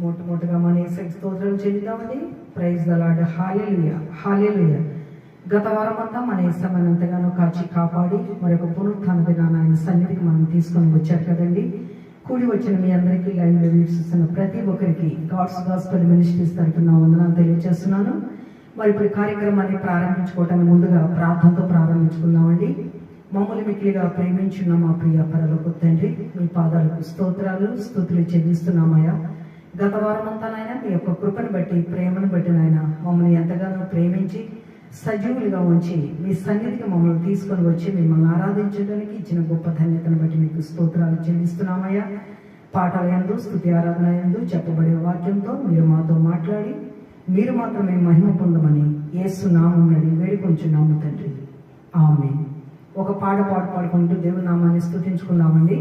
మొట్టమొదటిగా మన యేసుకి స్తోత్రం చెల్లిద్దామండి. Praise the lord. Hallelujah, hallelujah. గత వారం అంతా మన యేసు మనల్ని ఎంతగానో కాచి కాపాడి మరొక పునరుత్థాన దినాన ఆయన సన్నిధికి మనం తీసుకొని వచ్చారు కదండి. కూడి వచ్చిన మీ అందరికీ లైవ్లో వీక్షిస్తున్న ప్రతి ఒక్కరికి గాడ్స్ గాస్పెల్ మినిస్ట్రీస్ తరఫున వందనాలు తెలియజేస్తున్నాను. మరి ఇప్పుడు కార్యక్రమాన్ని ప్రారంభించుకోవటానికి ముందుగా ప్రార్థనతో ప్రారంభించుకుందామండి. మమ్మల్ని మిక్కిలిగా ప్రేమించున్న మా ప్రియ పరలోక తండ్రి, మీ పాదాలకు స్తోత్రాలు స్తుతులు చెల్లిస్తున్నామయ్యా. గత వారం అంతా నాయన మీ యొక్క కృపను బట్టి ప్రేమను బట్టి నాయన మమ్మల్ని ఎంతగానో ప్రేమించి సజీవులుగా ఉంచి మీ సన్నిధికి మమ్మల్ని తీసుకొని వచ్చి మిమ్మల్ని ఆరాధించడానికి ఇచ్చిన గొప్ప ధన్యతను బట్టి మీకు స్తోత్రాలు చెల్లిస్తున్నామయ్యా. పాటల యందు స్తుతి ఆరాధన యందు చెప్పబడే వాక్యంతో మీరు మాతో మాట్లాడి మీరు మాత్రమే మహిమ పొందమని యేసు నామమున వేడుకొంచున్నాము తండ్రి, ఆమేన్. ఒక పాట పాడుకుంటూ దేవుని నామాన్ని స్తుతించుకుందామండి.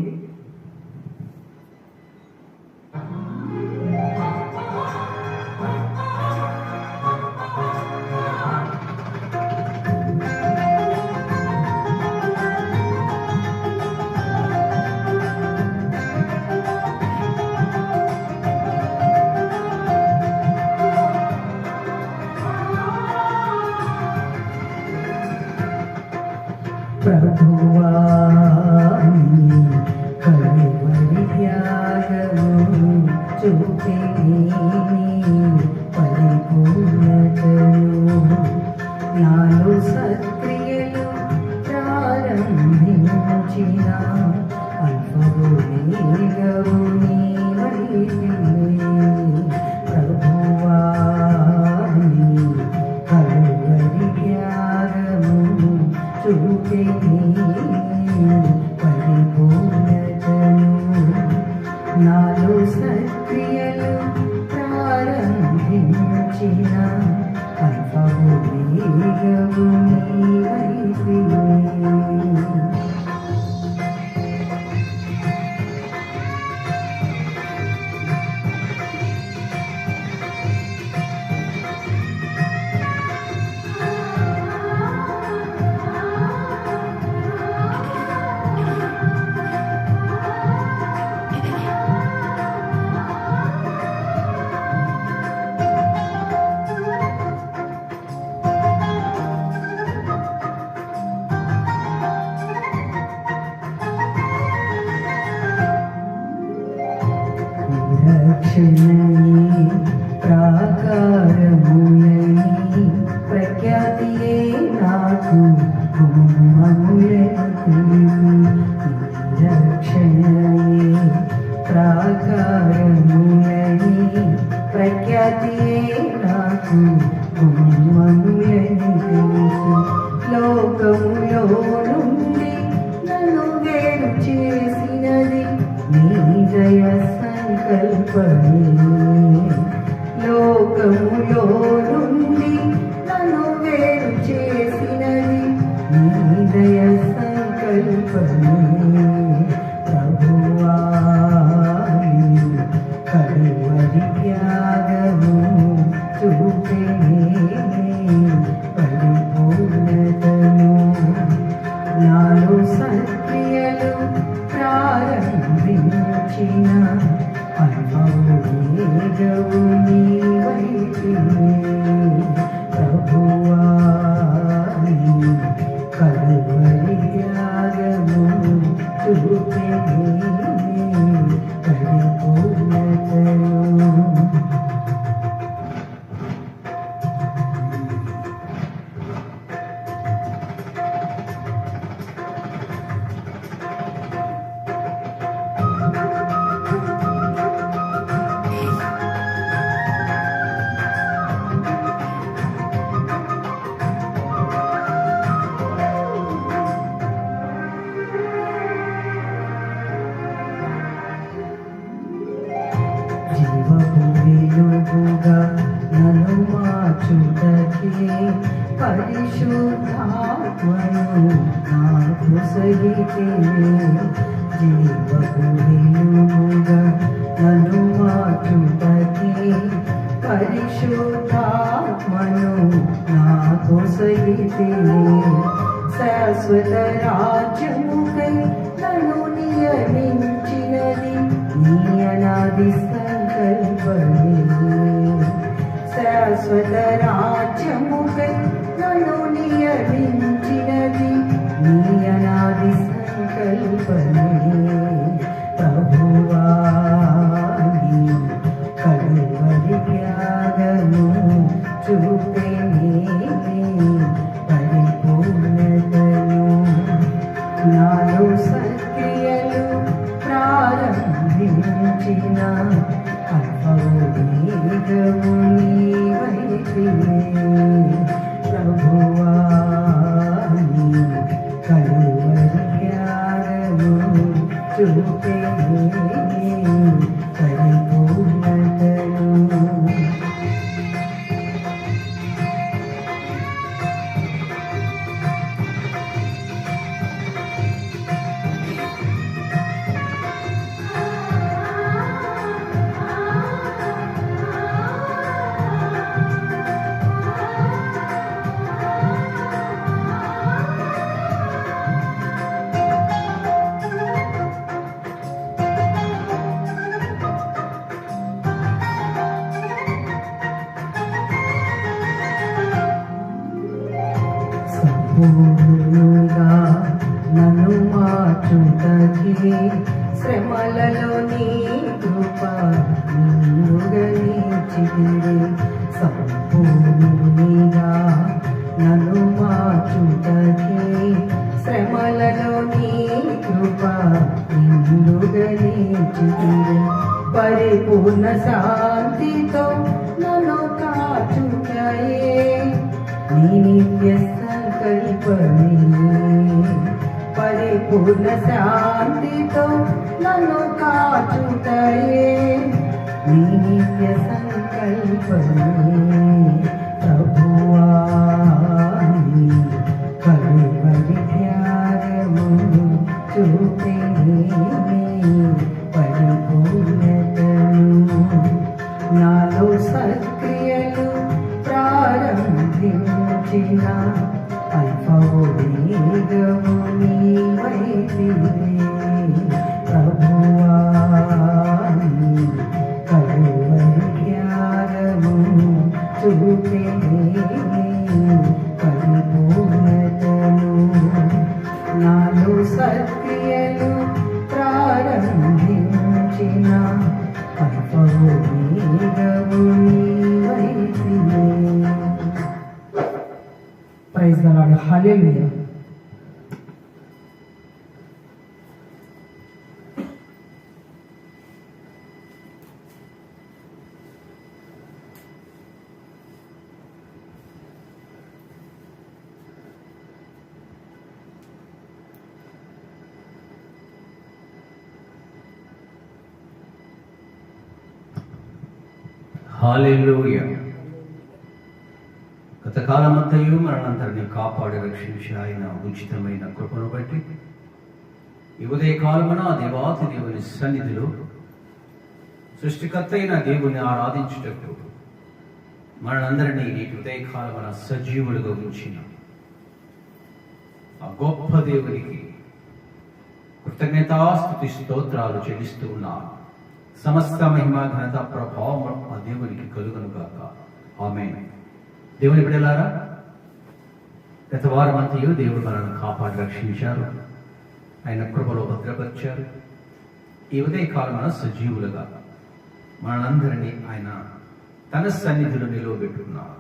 ప్రభువా కలువరి త్యాగము చూపి పరిపూర్ణతను నాలో సత్క్రియలు ప్రారంభించిన అల్పభూమిగవు ప్రభువా కలువరి త్యాగము చూపి పరిపూర్ణతను నాలో సత్క్రియలు ప్రారంభించిన అల్పభూమిగవు నీవైతివే. రక్షణయే ప్రాకారములని ప్రఖ్యాతియే నాకు రక్షణయే ప్రాకారములని ప్రఖ్యాతియే నాకు లోకములో నుండి నన్ను వేరు చేసినది నీ దయ సంకల్పమే. లోకములో నుండి నన్ను వేరు చేసినది నీ దయ సంకల్పమే. ప్రభువా కలువరి త్యాగము చూపే పరిపూర్ణతను నాలో సత్క్రియలు ప్రారంభించిన అల్పభూమిగవు నీవైతివే. ప్రభువా కలువరి త్యాగము చూపే పరిపూర్ణతను. జీవపురియుగా నన్ను మార్చుటకే పరిశుద్ధాత్మను నాకు సగితే. జీవపురియుగా నన్ను మార్చుటకే పరిశుద్ధాత్మను నాకు సగితే. శాశ్వత రాజ్యముకై నన్ను నియమించినది నీ అనాది సంకల్పమే. సంకల్పమే శాశ్వత రాజ్యముకై నన్ను నియమించినది నీ అనాది సంకల్పమే ప్రభువా కలువరి త్యాగము చూపే పరిపూర్ణతను నాలో సక్రియలు ప్రారంభించిన అల్పవేగము నీవైతివే ప్రభువా కలువరి త్యాగము చూపే పరిపూర్ణతను సంపూర్ణంగా నన్ను మార్చుటకే శ్రమలలో నీ కృప నిన్నుగా నీచితివే సంపూర్ణంగా నన్ను మార్చుటకే శ్రమలలో నీ కృప నిన్నుగా నీచితివే పరిపూర్ణ శాంతితో నన్ను కాచుటయే నీ నిత్య సంకల్పమే పరిపూర్ణ శాంతితో నన్ను కాచుటయే నీ నిత్య సంకల్పమే ప్రభువా కలువరి త్యాగము చూపే పరిపూర్ణతను నాలో సక్రియలు ప్రారంభించిన అల్పవేగము నీవైతివే ప్రభువా కలువరి త్యాగము చూపే పరిపూర్ణతను నాలో సక్రియలు ప్రారంభించిన అల్పవేగము నీవైతివే. Praise the Lord. Hallelujah. హల్లెలూయా. గతకాలమంతయు మనందరినీ కాపాడి రక్షించి ఆయన ఉచితమైన కృపను బట్టి ఈ ఉదయకాలమున దేవాతి దేవుని సన్నిధిలో సృష్టికర్త అయిన దేవుని ఆరాధించుటకు మనందరినీ నేటి ఉదయకాలమున సజీవులుగా ఉంచిన ఆ గొప్ప దేవునికి కృతజ్ఞతాస్తుతి స్తోత్రాలు చెల్లిస్తూ ఉన్నారు. సమస్త మహిమ ఘనత ప్రభావం ఆ దేవునికి కలుగును గాక. ఆమేన్. దేవుని బిడ్డలారా, గత వారమంతయు దేవుడు మనల్ని కాపాడి రక్షించారు, ఆయన కృపలో భద్రపరిచారు. ఈ ఉదయకాలమున సజీవులుగా మనందరినీ ఆయన తన సన్నిధిలో నిలవబెట్టుకున్నారు.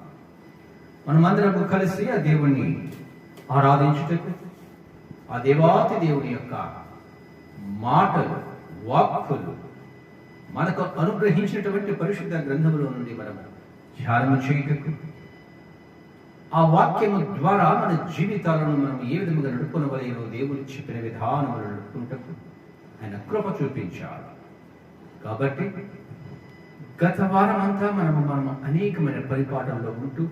మనమందరం కలిసి ఆ దేవుణ్ణి ఆరాధించుటకు, ఆ దేవాతి దేవుని యొక్క మాటలు వాక్కులు మనకు అనుగ్రహించినటువంటి పరిశుద్ధ గ్రంథములో నుండి మనం ధ్యానం చేయుటకు, ఆ వాక్యము ద్వారా మన జీవితాలను మనం ఏ విధముగా నడుపుకొనవలెనో దేవుడు చెప్పిన విధానములు నడుపుకుంటకు ఆయన కృప చూపించాడు. కాబట్టి గత వారం అంతా మనం అనేకమైన పరిపాలనలో ఉంటూ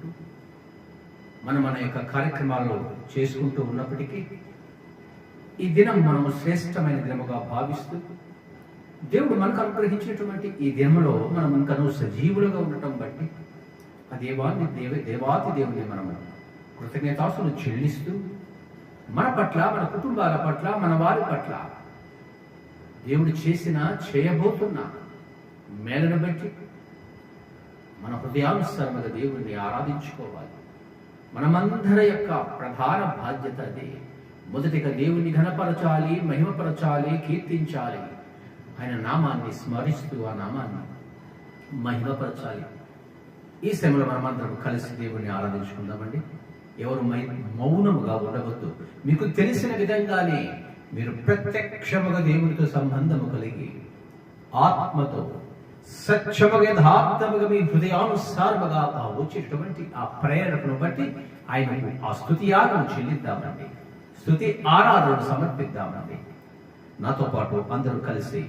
మన యొక్క కార్యక్రమాల్లో చేసుకుంటూ ఉన్నప్పటికీ ఈ దినం మనము శ్రేష్టమైన దినముగా భావిస్తూ దేవుడు మనకు అనుగ్రహించినటువంటి ఈ దినములో మనం ఇంకనూ సజీవులుగా ఉండటం బట్టి ఆ దేవాతి దేవుని మనము కృతజ్ఞతాస్తులు చెల్లిస్తూ మన పట్ల, మన కుటుంబాల పట్ల, మన వారి పట్ల దేవుడు చేయబోతున్న మేలును బట్టి మన హృదయానుసారముగా దేవుణ్ణి ఆరాధించుకోవాలి. మనమందరి యొక్క ప్రధాన బాధ్యత అదే. మొదటిగా దేవుణ్ణి ఘనపరచాలి, మహిమపరచాలి, కీర్తించాలి. ఆయన నామాన్ని స్మరిస్తూ ఆ నామాన్ని మహిమపరచాలి. ఈ సమయంలో మనమందరం కలిసి దేవుణ్ణి ఆరాధించుకుందామండి. ఎవరు మౌనముగా ఉండవద్దు. మీకు తెలిసిన విధంగానే మీరు ప్రత్యక్షముగా దేవునితో సంబంధము కలిగి ఆత్మతో సత్యముగా యథార్థముగా మీ హృదయానుసారముగా వచ్చేటువంటి ఆ ప్రేరణను బట్టి ఆయనకు ఆ స్తుతి యాగం చెల్లిద్దామండి. స్తుతి ఆరాధనను సమర్పిద్దామండి. నాతో పాటు అందరూ కలిసి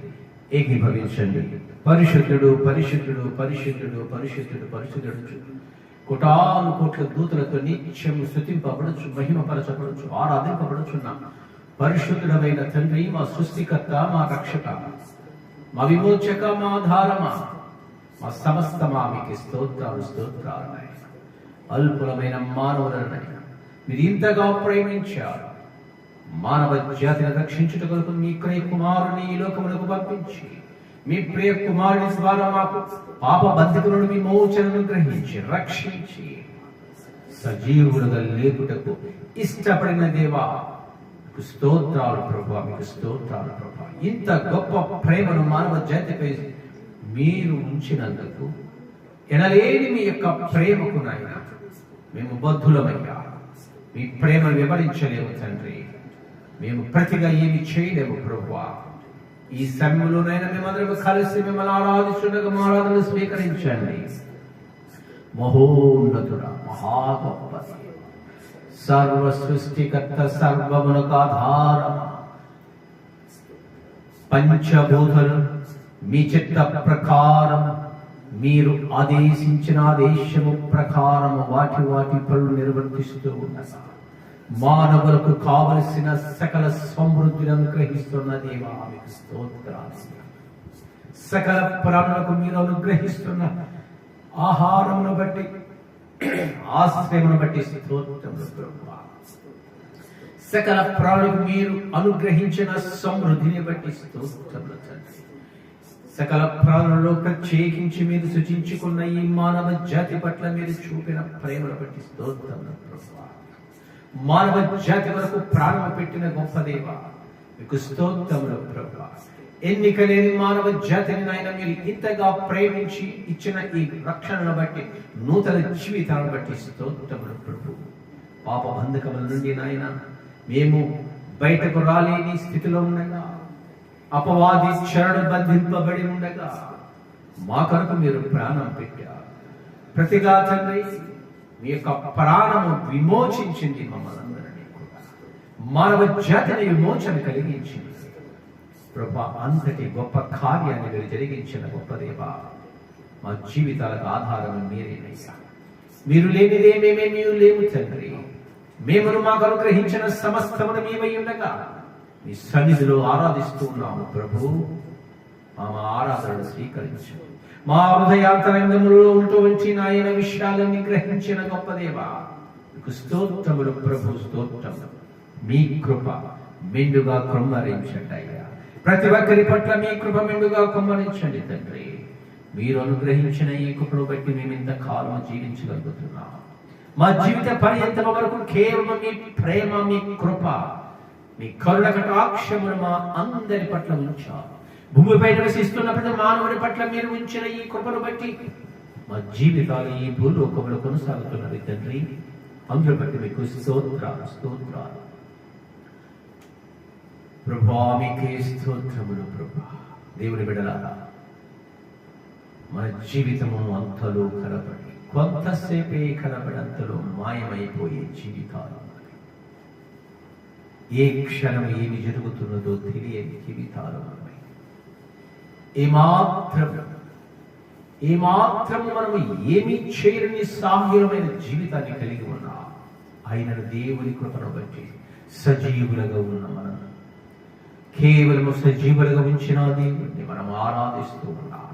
ఏకీభవించండి. పరిశుద్ధుడు పరిశుద్ధుడు పరిశుద్ధుడు పరిశుద్ధుడు పరిశుద్ధుడు, కోటాను కోట్ల దూతలతో నిత్యము స్తుతింపబడచ్చు, మహిమపరచబడచ్చు, ఆరాధింపబడుచున్న పరిశుద్ధుడమైన తండ్రి, మా సృష్టికర్త, మా రక్షక, మా విమోచక, మా ఆధారమా, మా సమస్తమా మీకు స్తోత్రాలు స్తోత్రాలు. అల్పులమైన మానవులనైనా మీరు ఇంతగా ప్రేమించారు. మానవ జాతిని రక్షించుట కొరకు మీ ప్రియ కుమారుని ఈ లోకములకు పంపించి, మీ ప్రియ కుమారుని ద్వారా మాకు పాప బంధకులను విమోచనను గ్రహించి రక్షించి సజీవులుగా లేపుటకు ఇష్టపడిన దేవా, మీకు స్తోత్రాలు ప్రభువా, మీకు స్తోత్రాలు ప్రభువా. ఇంత గొప్ప ప్రేమను మానవ జాతిపై మీరు ఉంచినందుకు ఎనలేని మీ యొక్క ప్రేమకు నాయన మేము బద్ధులమయ్యా. మీ ప్రేమను వివరించలేము తండ్రి. మేము ప్రతిగా ఏమి చేయలేము ప్రభువా. ఈ సమయంలోనైనా మేమందరం కలిసి మిమ్మల్ని ఆరాధిస్తుండగా మా ఆరాధనలు స్వీకరించండి. మహోన్నతుడ, మహాగొప్ప, సర్వ సృష్టికర్త, సర్వమునకు ఆధారం, పంచభూతలు మీ చిత్త ప్రకారం మీరు ఆదేశించిన ఆదేశము ప్రకారం వాటి వాటి పనులు నిర్వర్తిస్తూ ఉన్నారు. మానవులకు కావలసిన సకల సమృద్ధిని అనుగ్రహిస్తున్న దేవా, మీకు స్తోత్రాలు. సకల ప్రాణులకు మీరు అనుగ్రహిస్తున్న ఆహారమును బట్టి, ఆశ్రయమును బట్టి స్తోత్రములు ప్రభువా. సకల ప్రాణులకు మీరు అనుగ్రహించిన సమృద్ధిని బట్టి స్తోత్రములు తండ్రి. సకల ప్రాణులలో ప్రత్యేకించి మీరు సృజించుకున్న ఈ మానవ జాతి పట్ల మీరు చూపిన ప్రేమను బట్టి స్తోత్రములు ప్రభువా. మానవ జాతి వరకు ప్రాణం పెట్టిన గొప్ప దేవ, మీకు స్తోత్రములు ప్రభువా. ఎన్నిక లేని మానవ జాతిని నాయన మీరు ఇంతగా ప్రేమించి ఇచ్చిన ఈ రక్షణను బట్టి, నూతన జీవితాలను బట్టి స్తోత్రములు ప్రభు. పాప బంధకముల నుండి నాయన మేము బయటకు రాలేని స్థితిలో ఉండగా, అపవాది చరణు బంధింపబడి ఉండగా మా కొరకు మీరు ప్రాణం పెట్టారు. ప్రతిగా తండ్రి మీ యొక్క ప్రాణము విమోచించింది మమ్మల్ని అందరినీ కూడా. మానవ జాతిని విమోచన కలిగించింది ప్రభా. అంతటి గొప్ప కార్యాన్ని మీరు జరిగించిన గొప్ప దేవా, మా జీవితాలకు ఆధారం మీరేనయ్యా. మీరు లేనిదే మేము లేము తండ్రి. మేమును మాకు అనుగ్రహించిన సమస్తమును మీవై ఉండగా మీ సన్నిధిలో ఆరాధిస్తూ ఉన్నాము ప్రభు. మా ఆరాధనను స్వీకరించు. మా హృదయాంతరంగంలో ఉన్నటువంటి నాయన విషయాలన్నీ గ్రహించిన గొప్ప దేవా, మీకు స్తోత్రములు ప్రభు, స్తోత్రములు. మీ కృప మెండుగా కుమ్మరించండి అయ్యా. ప్రతి ఒక్కరి పట్ల మీ కృప మెండుగా కుమ్మరించండి తండ్రి. మీరు అనుగ్రహించిన ఈ కృపను బట్టి మేము ఇంత కాలం జీవించగలుగుతున్నాం. మా జీవిత పర్యంతం వరకు కేవలం మీ ప్రేమ, మీ కృప, మీ కరుణ కటాక్షమును మా అందరి పట్ల ఉంచారు. భూమిపై నివసిస్తున్న ప్రతి మానవుడి పట్ల మీరు ఉంచిన ఈ కృపను బట్టి మా జీవితాలు ఈ భూలోకములు కొనసాగుతున్నవి తండ్రి. అందులో బట్టి మీకు స్తోత్రాలు స్తోత్రాలు ప్రభా. మీకే స్తోత్రములు ప్రభా. దేవుని బిడ్డలారా, మన జీవితము అంతలో కనబడి, కొంతసేపే కనబడంతలో మాయమైపోయే జీవితాలు, ఏ క్షణం ఏమి జరుగుతున్నదో తెలియని జీవితాలు, ఏమాత్రం మనము ఏమి చేయని సాహ్యమైన జీవితాన్ని కలిగి ఉన్నా, ఆయనను దేవుని కృపను బట్టి సజీవులుగా ఉన్న మనం, కేవలము సజీవులుగా ఉంచిన దేవుణ్ణి మనం ఆరాధిస్తూ ఉన్నాం.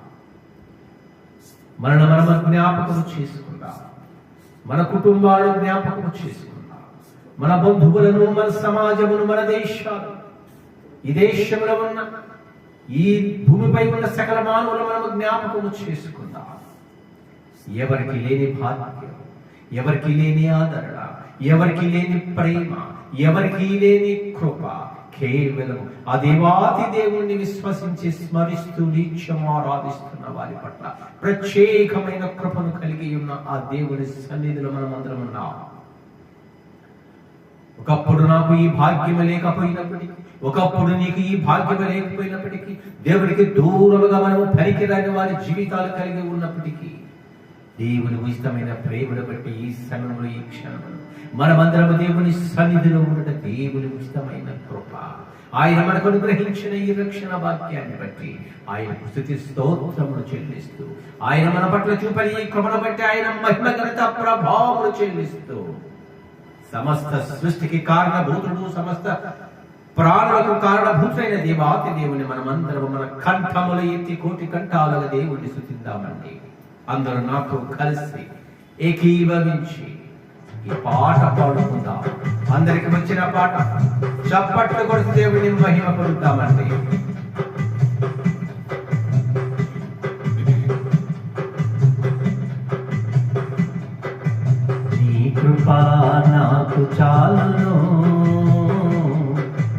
మనము జ్ఞాపకం చేసుకుందాం. మన కుటుంబాలను జ్ఞాపకం చేసుకుందాం. మన బంధువులను, మన సమాజమును, మన దేశాలు, ఈ దేశంలో ఉన్న ఈ భూమిపై ఉన్న సకల మానవులు మనము జ్ఞాపకము చేసుకుందాం. ఎవరికి లేని భాగ్యం, ఎవరికి లేని ఆదరణ, ఎవరికి లేని ప్రేమ, ఎవరికి లేని కృప కేవలం ఆ దేవాది దేవుణ్ణి విశ్వసించి స్మరిస్తూ నిత్యం ఆరాధిస్తున్న వారి పట్ల ప్రత్యేకమైన కృపను కలిగి ఉన్న ఆ దేవుని సన్నిధిలో మనమందరం ఉన్నాం. ఒకప్పుడు నాకు ఈ భాగ్యం లేకపోయినప్పటికీ, ఒకప్పుడు నీకు ఈ భాగ్యం లేకపోయినప్పటికీ, దేవుడికి దూరముగా మనము పనికిరాని వారి జీవితాలు కలిగి ఉన్నప్పటికీ, దేవుని ఉచితమైన ప్రేమను బట్టి ఈ సమయంలో, ఈ క్షణంలో మనమందరము దేవుని సన్నిధిలో ఉండట దేవుని ఉచితమైన కృప. ఆయన మనకు అనుగ్రహించిన ఈ రక్షణ వాక్యాన్ని బట్టి ఆయన స్తుతి స్తోత్రములు చెల్లిస్తూ, ఆయన మన పట్ల చూపని ఈ కృపను బట్టి ఆయన మహిమ ఘనత ప్రభావములు చెల్లిస్తూ, సమస్త సృష్టికి కారణభూతుడు, సమస్త ప్రాణులకు కారణభూతుడైన దేవాతి దేవుని మనమందరం మన కంఠములు ఎత్తి కోటి కంఠాలుగా దేవుడిని స్తుతిద్దామండి. అందరూ నాతో కలిసి ఏకీభవించి ఈ పాట పాడుకుందాం. అందరికి వచ్చిన పాట చప్పట్లు కొడుతూ దేవుడిని మహిమ పడుతామండి. నీ కృపా నాకు చాలును,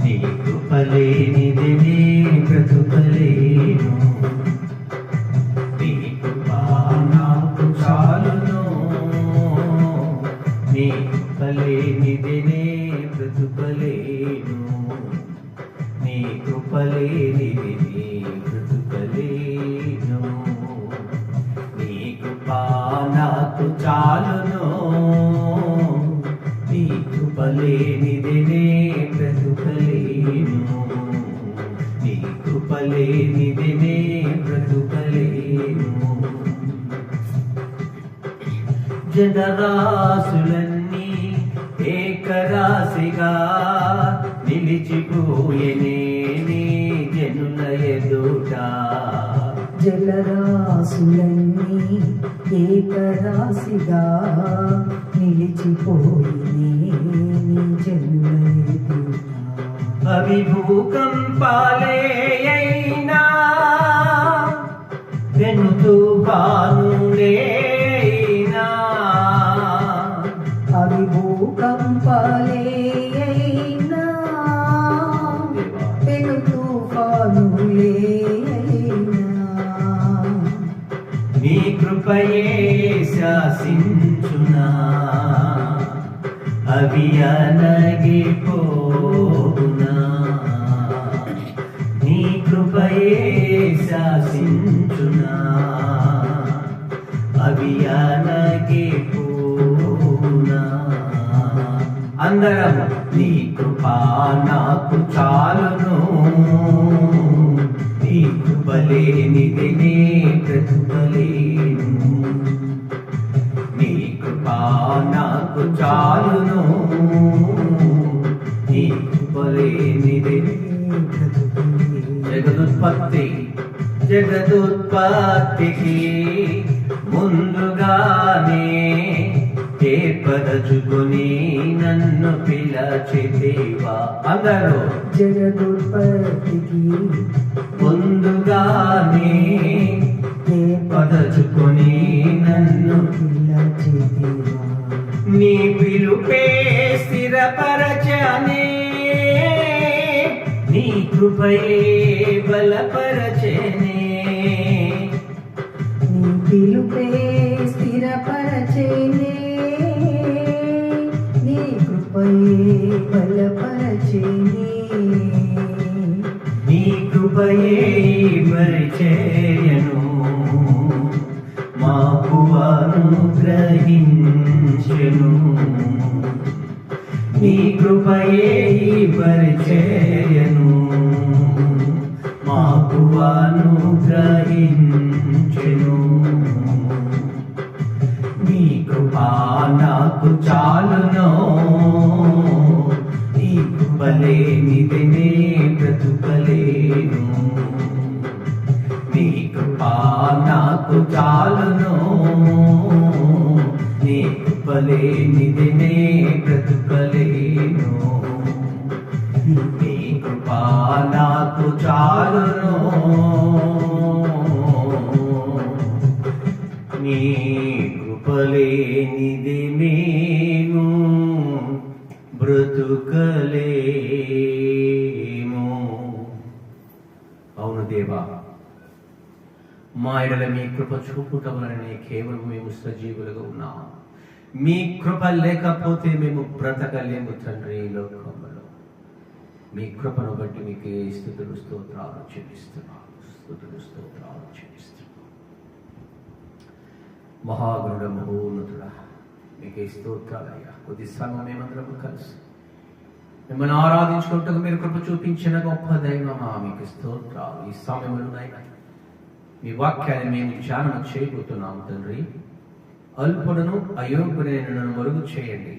నీ కృప లేనిది నీ బ్రతుకలేను. నీ కృపా నాకు చాలును, నీ కృప లేనిది నీ బ్రతుకలేను. నీ కృప లేనిది నీ బ్రతుకలేను. నీ కృపా నాకు చాలును, నీ కృప లేనిది నీ బ్రతుకలేను. నీ కృప లేనిది నీ బ్రతుకలేను. జనరాశులన్నీ ఏకరాశిగా నిలిచిపోయేనే నీ జనుల ఎదుట. జలరాశులన్నీ ఏకరాశిగా నిలిచిపోయినే నీ జనుల ఎదుట. అవి భూకంపాలే అయినా, పెను తుఫానులే అయినా, అవి భూకంపాలే అయినా, పెను తుఫానులే అయినా, నీ కృపయే శాసించునా, అవి అనగిపోవునా. నీ కృపయే శాసించునా, అవి అనగిపోవునా. అందరం నీ కృపా నాకు చాలును, నీ కృప లేనిది నీ బ్రతుకలేను. నీ కృపా నాకు చాలును, నీ కృప లేనిది. జగదుత్పత్తికి ముందుగానే ఏర్పరచుకొని నన్ను పిలచితివా. అందరూ జగదుత్పత్తికి ముందుగానే ఏర్పరచుకొని నన్ను పిలచితివా. నీ పిలుపే స్థిరపరచనే, నీ కృపయే బలపరచనే. నీ పిలుపే స్థిరపరచనే, నీ కృపయే బలపరచనే. నీ కృపయే పరిచర్యను మాకు అనుగ్రహించెను. నీ కృపయే పరిచర్యను మాకు అనుగ్రహించెను. నీ కృపా నాకు చాలును, నీ కృప లేనిది నీ బ్రతుకలేను. నీ కృపా నాకు చాలును, నీ కృప లేనిది నీ బ్రతుకలేను. నీ కృపా నాకు చాలును, కృపలేనిది మేము బ్రతుకలేము. అవును దేవా, మా ఎడల మీ కృప చూపుట వలనే కేవలం మేము సజీవులుగా ఉన్నాం. మీ కృప లేకపోతే మేము బ్రతకలేము తండ్రి. ఈ లోకంలో మీ కృపను బట్టి మీకు స్తుతులు స్తోత్రాలు చెల్లిస్తున్నాం. మహాగురుడ మహోన్నతుడా, మీకే స్తోత్రాలయ్యా. కొద్ది సమయం మేమందరం కలిసి మిమ్మల్ని ఆరాధించుకుంటూ మీరు కృప చూపించిన గొప్ప దైవమా, మీకు స్తోత్రాలు. ఈ సమయంలోనైనా మీ వాక్యాన్ని మేము ధ్యానం చేయబోతున్నాము తండ్రి. అల్పులను అయోగ్యుడైన నన్ను మరుగు చేయండి.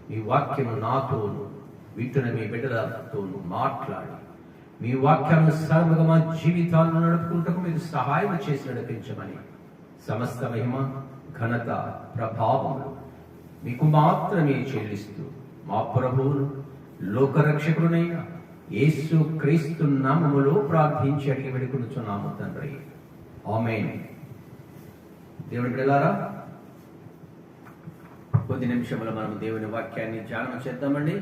మీ వాక్యము నాతోను వింటున్న మీ బిడ్డలతోను మాట్లాడి మీ వాక్యాలను సర్వగా మా జీవితాలను నడుపుకుంటూ మీరు సహాయం చేసి నడిపించమని సమస్త మహిమ ఘనత ప్రభావములు మీకు మాత్రమే చెల్లిస్తూ మా ప్రభువును లోకరక్షకుడునైన యేసు క్రీస్తు నామములో ప్రార్థించి అడిగి వేడుకొనుచున్నాము తండ్రి. ఆమేన్. దేవుని బిడ్డలారా, కొద్ది నిమిషంలో మనం దేవుని వాక్యాన్ని ధ్యానం చేద్దామండి.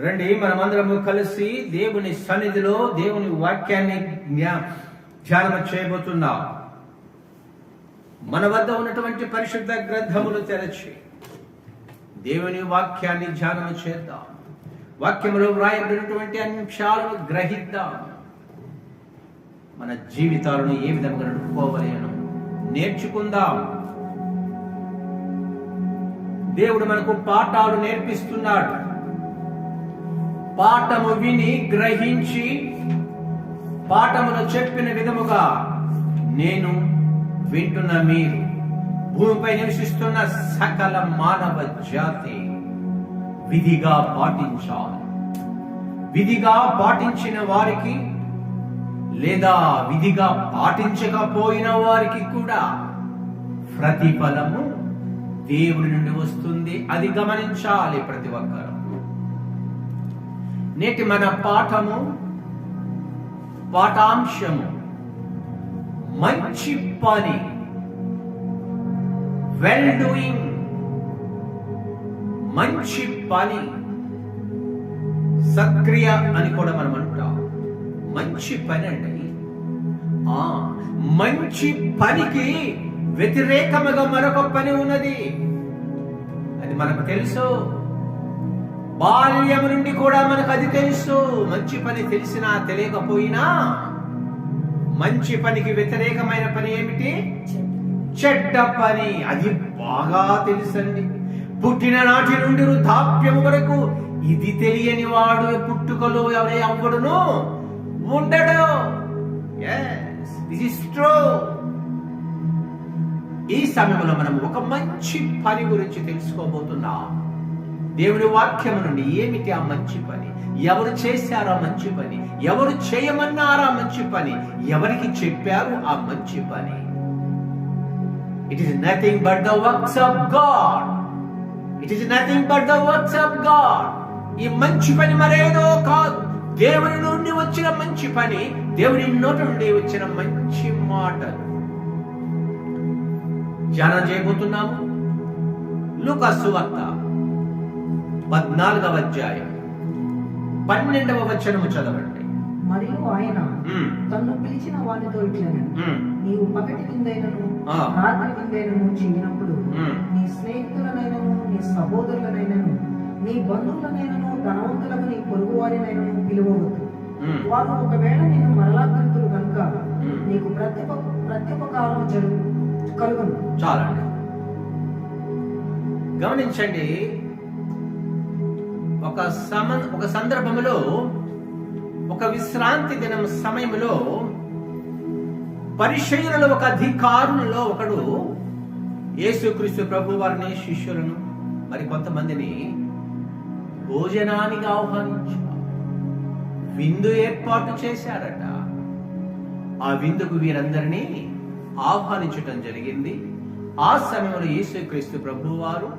రండి, మనమందరము కలిసి దేవుని సన్నిధిలో దేవుని వాక్యాన్ని ధ్యానం చేయబోతున్నాం. మన వద్ద ఉన్నటువంటి పరిశుద్ధ గ్రంథములు తెరచి దేవుని వాక్యాన్ని ధ్యానం చేద్దాం. వాక్యములో వ్రాయబడినటువంటి అంశాలను గ్రహిద్దాం. మన జీవితాలను ఏ విధంగా నడుపుకోవాలి అని నేర్చుకుందాం. దేవుడు మనకు పాఠాలు నేర్పిస్తున్నాడు. పాఠము విని గ్రహించి పాఠములో చెప్పిన విధముగా నేను వింటున్న మీరు, భూమిపై నివసిస్తున్న సకల మానవ జాతి విధిగా పాటించాలి. విధిగా పాటించిన వారికి లేదా విధిగా పాటించకపోయిన వారికి కూడా ప్రతిఫలము దేవుడి నుండి వస్తుంది. అది గమనించాలి ప్రతి ఒక్కరు. నేటి మన పాఠాంశము మంచి పని, వెల్ డూయింగ్. మంచి పని, సక్రియ అని కూడా మనం అంటాం. మంచి పని అండి. మంచి పనికి వ్యతిరేకముగా మరొక పని ఉన్నది. అది మనకు తెలుసు. బాల్యం నుండి కూడా మనకు అది తెలుసు. మంచి పని తెలిసినా తెలియకపోయినా మంచి పనికి వ్యతిరేకమైన పని ఏమిటి? చెడ్డ పని. అది బాగా తెలుసండి. పుట్టిన నాటి నుండి వృద్ధాప్యం వరకు ఇది తెలియని వాడు పుట్టుకలో ఎవరే అవ్వడును ఉండడు. This is true. ఈ సమయంలో మనం ఒక మంచి పని గురించి తెలుసుకోబోతున్నాం. దేవుని వాక్యం నుండి ఏమిటి ఆ మంచి పని? ఎవరు చేశారు ఆ మంచి పని? ఎవరు చేయమన్నారు ఆ మంచి పని? ఎవరికి చెప్పారు ఆ మంచి పని? It is nothing but the works of God. It is nothing but the works of God. ఈ మంచి పని మరేదో కాదు. దేవుని నుండి వచ్చిన మంచి పని, దేవుని నోటి నుండి వచ్చిన మంచి మాటలు ధ్యానం చేయబోతున్నాము. లూకా సువార్త 14వ అధ్యాయం 12వ వచనము చదవండి. మరియు ఆయన తన్ను పిలిచిన వానితో ఇట్లనెను, నీవు పగటి విందైనను రాత్రి విందైనను చేయనప్పుడు నీ స్నేహితులనైనను నీ సహోదరులనైనను నీ బంధువులనైనను ధనవంతులకు నీ పొరుగు వారినైనను పిలువవద్దు. వారు ఒకవేళ నేను మరలా పిలుతురు కనుక నీకు ప్రత్యుపకారం కలుగును. చాలండి, గమనించండి. ఒక సందర్భంలో, ఒక విశ్రాంతి దినం సమయంలో పరిసయ్యులలో ఒక అధికారులలో ఒకడు యేసుక్రీస్తు ప్రభు వారిని, శిష్యులను, మరి కొంతమందిని భోజనానికి ఆహ్వానించారు. విందు ఏర్పాటు చేశారట. ఆ విందుకు వీరందరినీ ఆహ్వానించటం జరిగింది. ఆ సమయంలో యేసుక్రీస్తు ప్రభు వారు,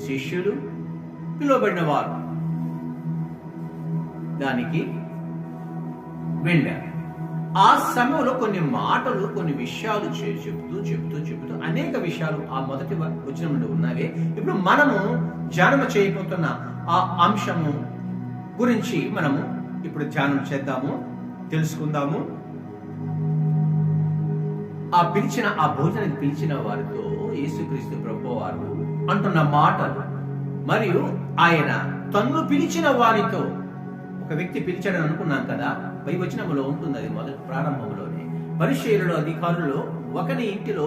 శిష్యులు, పిలువబడిన వారు దానికి వెళ్ళారు. ఆ సమయంలో కొన్ని మాటలు, కొన్ని విషయాలు చెబుతూ అనేక విషయాలు ఆ మొదటి వచనం నుండి ఉన్నవే. ఇప్పుడు మనము ధ్యానం చేయబోతున్న ఆ అంశము గురించి మనము ఇప్పుడు ధ్యానం చేద్దాము, తెలుసుకుందాము. ఆ భోజనానికి పిలిచిన వారితో యేసుక్రీస్తు ప్రభువు వారు అంటున్న మాటలు, మరియు ఆయన తన్ను పిలిచిన వారితో, ఒక వ్యక్తి పిలిచాడని అనుకున్నాం కదా, పై వచనంలో ఉంటుంది అది మొదటి ప్రారంభంలోనే. పరిసయ్యులలో అధికారులు ఒకని ఇంటిలో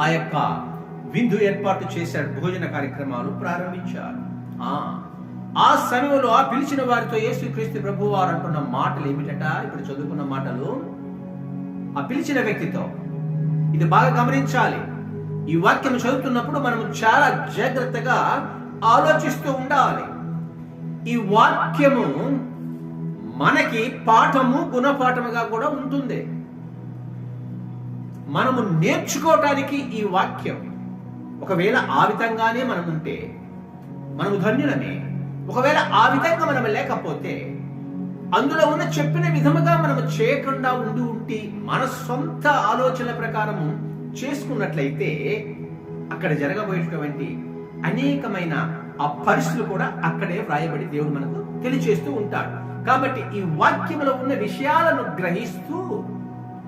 ఆ యొక్క విందు ఏర్పాటు చేశాడు, భోజన కార్యక్రమాలు ప్రారంభించారు. ఆ సమయంలో ఆ పిలిచిన వారితో యేసుక్రీస్తు ప్రభువు వారు అంటున్న మాటలు ఏమిటట? ఇప్పుడు చదువుకున్న మాటలు ఆ పిలిచిన వ్యక్తితో. ఇది బాగా గమనించాలి. ఈ వాక్యం చదువుతున్నప్పుడు మనము చాలా జాగ్రత్తగా ఆలోచిస్తూ ఉండాలి. ఈ వాక్యము మనకి పాఠము, గుణపాఠముగా కూడా ఉంటుంది. మనము నేర్చుకోవటానికి ఈ వాక్యం, ఒకవేళ ఆ విధంగానే మనం ఉంటే మనము ధన్యులమే. ఒకవేళ ఆ విధంగా మనం లేకపోతే, అందులో ఉన్న చెప్పిన విధముగా మనము చేయకుండా ఉండి మన సొంత ఆలోచనల ప్రకారము చేసుకున్నట్లయితే అక్కడ జరగబోయేటువంటి అనేకమైన ఆ పరిస్థితులు కూడా అక్కడే వ్రాయబడి దేవుడు మనకు తెలియజేస్తూ ఉంటాడు. కాబట్టి ఈ వాక్యంలో ఉన్న విషయాలను గ్రహిస్తూ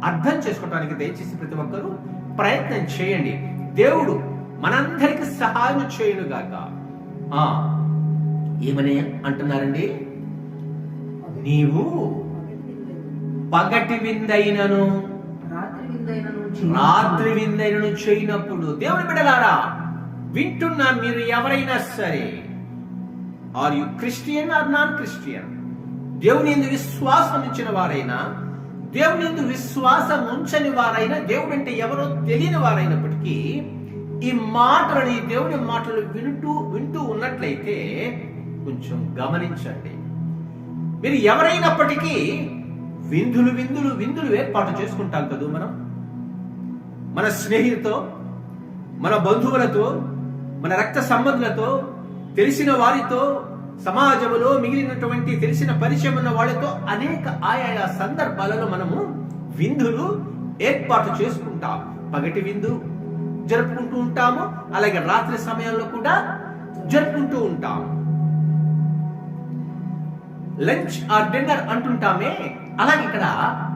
అర్థం చేసుకోవడానికి దయచేసి ప్రతి ఒక్కరూ ప్రయత్నం చేయండి. దేవుడు మనందరికి సహాయం చేయనుగాక. ఏమని అంటున్నారండి? నీవు పగటి విందైనను రాత్రి విందైనను చేయనప్పుడు, దేవుని బిడ్డలారా వింటున్నా మీరు ఎవరైనా సరే, are you Christian or non Christian, దేవుని యందు విశ్వాసం ఇచ్చిన వారైనా, దేవుని యందు విశ్వాసం ఉంచని వారైనా, దేవుడు అంటే ఎవరో తెలియని వారైనప్పటికీ ఈ మాటలు, ఈ దేవుని మాటలు వింటూ ఉన్నట్లయితే కొంచెం గమనించండి. మీరు ఎవరైనప్పటికీ విందులు ఏర్పాటు చేసుకుంటాం కదా మనం, మన స్నేహితులతో, మన బంధువులతో, మన రక్త సంబంధులతో, తెలిసిన వారితో, సమాజంలో మిగిలినటువంటి తెలిసిన పరిచయం ఉన్న వాళ్ళతో అనేక ఆయా సందర్భాలలో మనము విందులు ఏర్పాటు చేసుకుంటాం. పగటి విందు జరుపుకుంటూ ఉంటాము, అలాగే రాత్రి సమయంలో కూడా జరుపుకుంటూ ఉంటాం. లంచ్ ఆర్ డిన్నర్ అంటుంటామే, అలాగే ఇక్కడ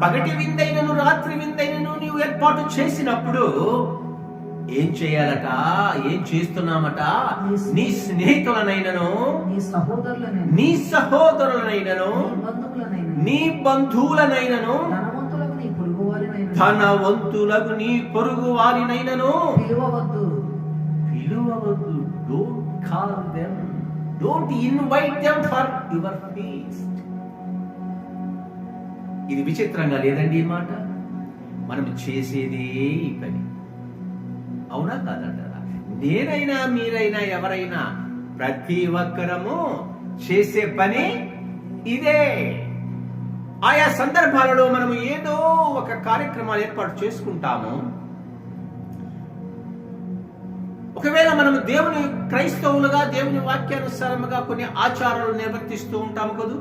పగటి విందైనను రాత్రి విందైనను నీవు ఏర్పాటు చేసినప్పుడు ఏం చేయాలట? ఏం చేస్తున్నామట? నీ స్నేహితులనైనను, నీ సహోదరులనైనను, నీ బంధువులనైనను, ధనవంతులకు నీ పొరుగు వారినైనను పిలువవద్దు. Don't call them, don't invite them for your feast. ఇది విచిత్రంగా లేదండి ఈ మాట? మనం చేసేదే ఈ పని, అవునా కాదంటారా? నేనైనా మీరైనా ఎవరైనా ప్రతి ఒక్కరము చేసే పని ఇదే. ఆయా సందర్భాలలో మనము ఏదో ఒక కార్యక్రమాలు ఏర్పాటు చేసుకుంటాము. ఒకవేళ మనము దేవుని క్రైస్తవులుగా, దేవుని వాక్యానుసారముగా కొన్ని ఆచారాలు నిర్వర్తిస్తూ ఉంటాము కదూ.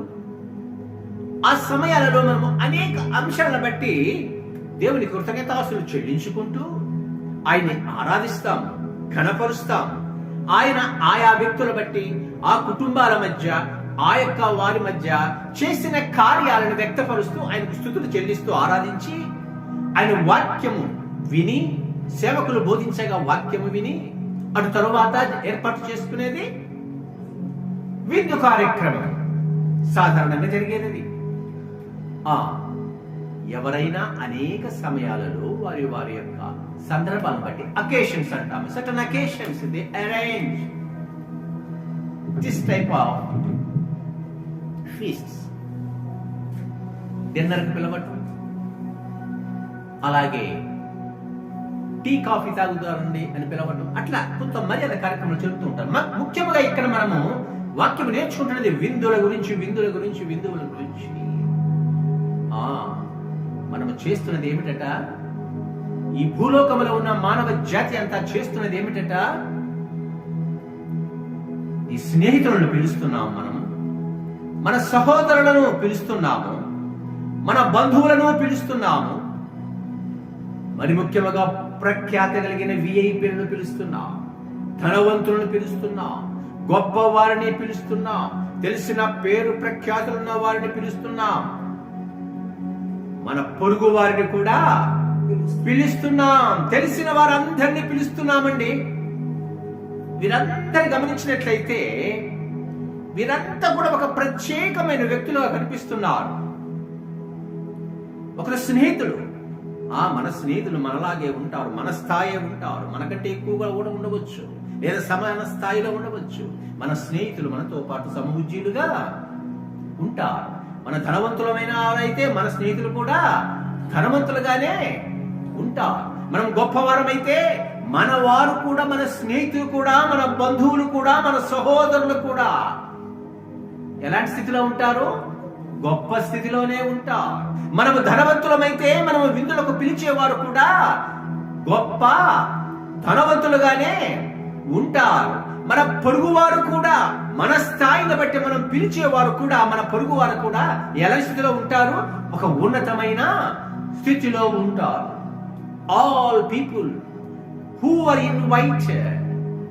ఆ సమయాలలో మనము అనేక అంశాలను బట్టి దేవుని కృతజ్ఞతాస్తులు చెల్లించుకుంటూ ఆయన్ని ఆరాధిస్తాం, ఘనపరుస్తాం. ఆయన ఆయా వ్యక్తుల బట్టి, ఆ కుటుంబాల మధ్య, ఆ యొక్క వారి మధ్య చేసిన కార్యాలను వ్యక్తపరుస్తూ ఆయనకు స్తుతులు చెల్లిస్తూ ఆరాధించి, ఆయన వాక్యము విని, సేవకులు బోధించగా వాక్యము విని, అటు తరువాత ఏర్పాటు చేసుకునేది విందు కార్యక్రమం. సాధారణంగా జరిగేది. ఎవరైనా అనేక సమయాలలో వారి వారి యొక్క సందర్భాలను బట్టి, అకేషన్స్ అంటాము, certain occasions they arrange this type of feasts. డిన్నర్కి పిలవటం, అలాగే టీ కాఫీ తాగుతారండి అని పిలవటం, అట్లా కొంత మర్యాద కార్యక్రమాలు జరుగుతూ ఉంటారు. ముఖ్యంగా ఇక్కడ మనము వాక్యం నేర్చుకుంటున్నది విందుల గురించి. మనము చేస్తున్నది ఏమిటట? ఈ భూలోకంలో ఉన్న మానవ జాతి అంతా చేస్తున్నది ఏమిటట? ఈ స్నేహితులను పిలుస్తున్నాము, మనం మన సహోదరులను పిలుస్తున్నాము, మన బంధువులను పిలుస్తున్నాము, మరి ముఖ్యంగా ప్రఖ్యాతి కలిగిన విఐపీలను పిలుస్తున్నాం, ధనవంతులను పిలుస్తున్నాం, గొప్ప వారిని పిలుస్తున్నాం, తెలిసిన పేరు ప్రఖ్యాతులున్న వారిని పిలుస్తున్నాం, మన పొరుగు వారిని కూడా పిలుస్తున్నాం, తెలిసిన వారందరినీ పిలుస్తున్నామండి. వీరందరినీ గమనించినట్లయితే వీరంతా కూడా ఒక ప్రత్యేకమైన వ్యక్తులుగా కనిపిస్తున్నారు. ఒకరు స్నేహితులు, మన స్నేహితులు మనలాగే ఉంటారు, మన స్థాయి ఉంటారు, మనకంటే ఎక్కువగా కూడా ఉండవచ్చు, లేదా సమాన స్థాయిలో ఉండవచ్చు. మన స్నేహితులు మనతో పాటు సమూజ్జీలుగా ఉంటారు. మన ధనవంతులమైన వారైతే మన స్నేహితులు కూడా ధనవంతులుగానే ఉంటారు. మనం గొప్పవారమైతే మన వారు కూడా, మన స్నేహితులు కూడా, మన బంధువులు కూడా, మన సహోదరులు కూడా ఎలాంటి స్థితిలో ఉంటారు? గొప్ప స్థితిలోనే ఉంటారు. మనము ధనవంతులమైతే మనము విందులకు పిలిచేవారు కూడా గొప్ప ధనవంతులుగానే ఉంటారు. మన పొరుగువారు కూడా, మన స్థాయిని బట్టి మనం పిలిచేవారు కూడా, మన పొరుగువారు కూడా ఎలాంటి స్థితిలో ఉంటారు? ఒక ఉన్నతమైన స్థితిలో ఉంటారు. All people who are invited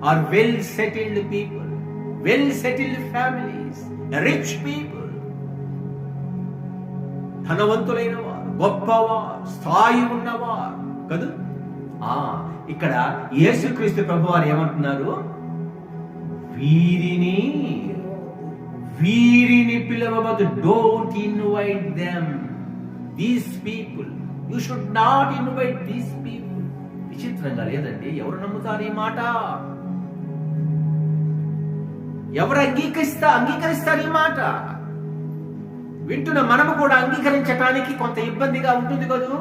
are well settled people, well settled families, rich people. ధనవంతులైన వారు, గొప్పవారు, స్థాయి ఉన్నవారు కదా. ఇక్కడ యేసుక్రీస్తు ప్రభువారు ఏమంటున్నారు? వీరిని పిలవవద్దు. Don't invite them, these people. You should not invite these people. విచిత్రంగా లేదండి? ఎవరు నమ్ముతారు ఈ మాట? ఎవరు అంగీకరిస్తారు ఈ మాట? వింటున్న మనము కూడా అంగీకరించడానికి కొంత ఇబ్బందిగా ఉంటుంది కదూ.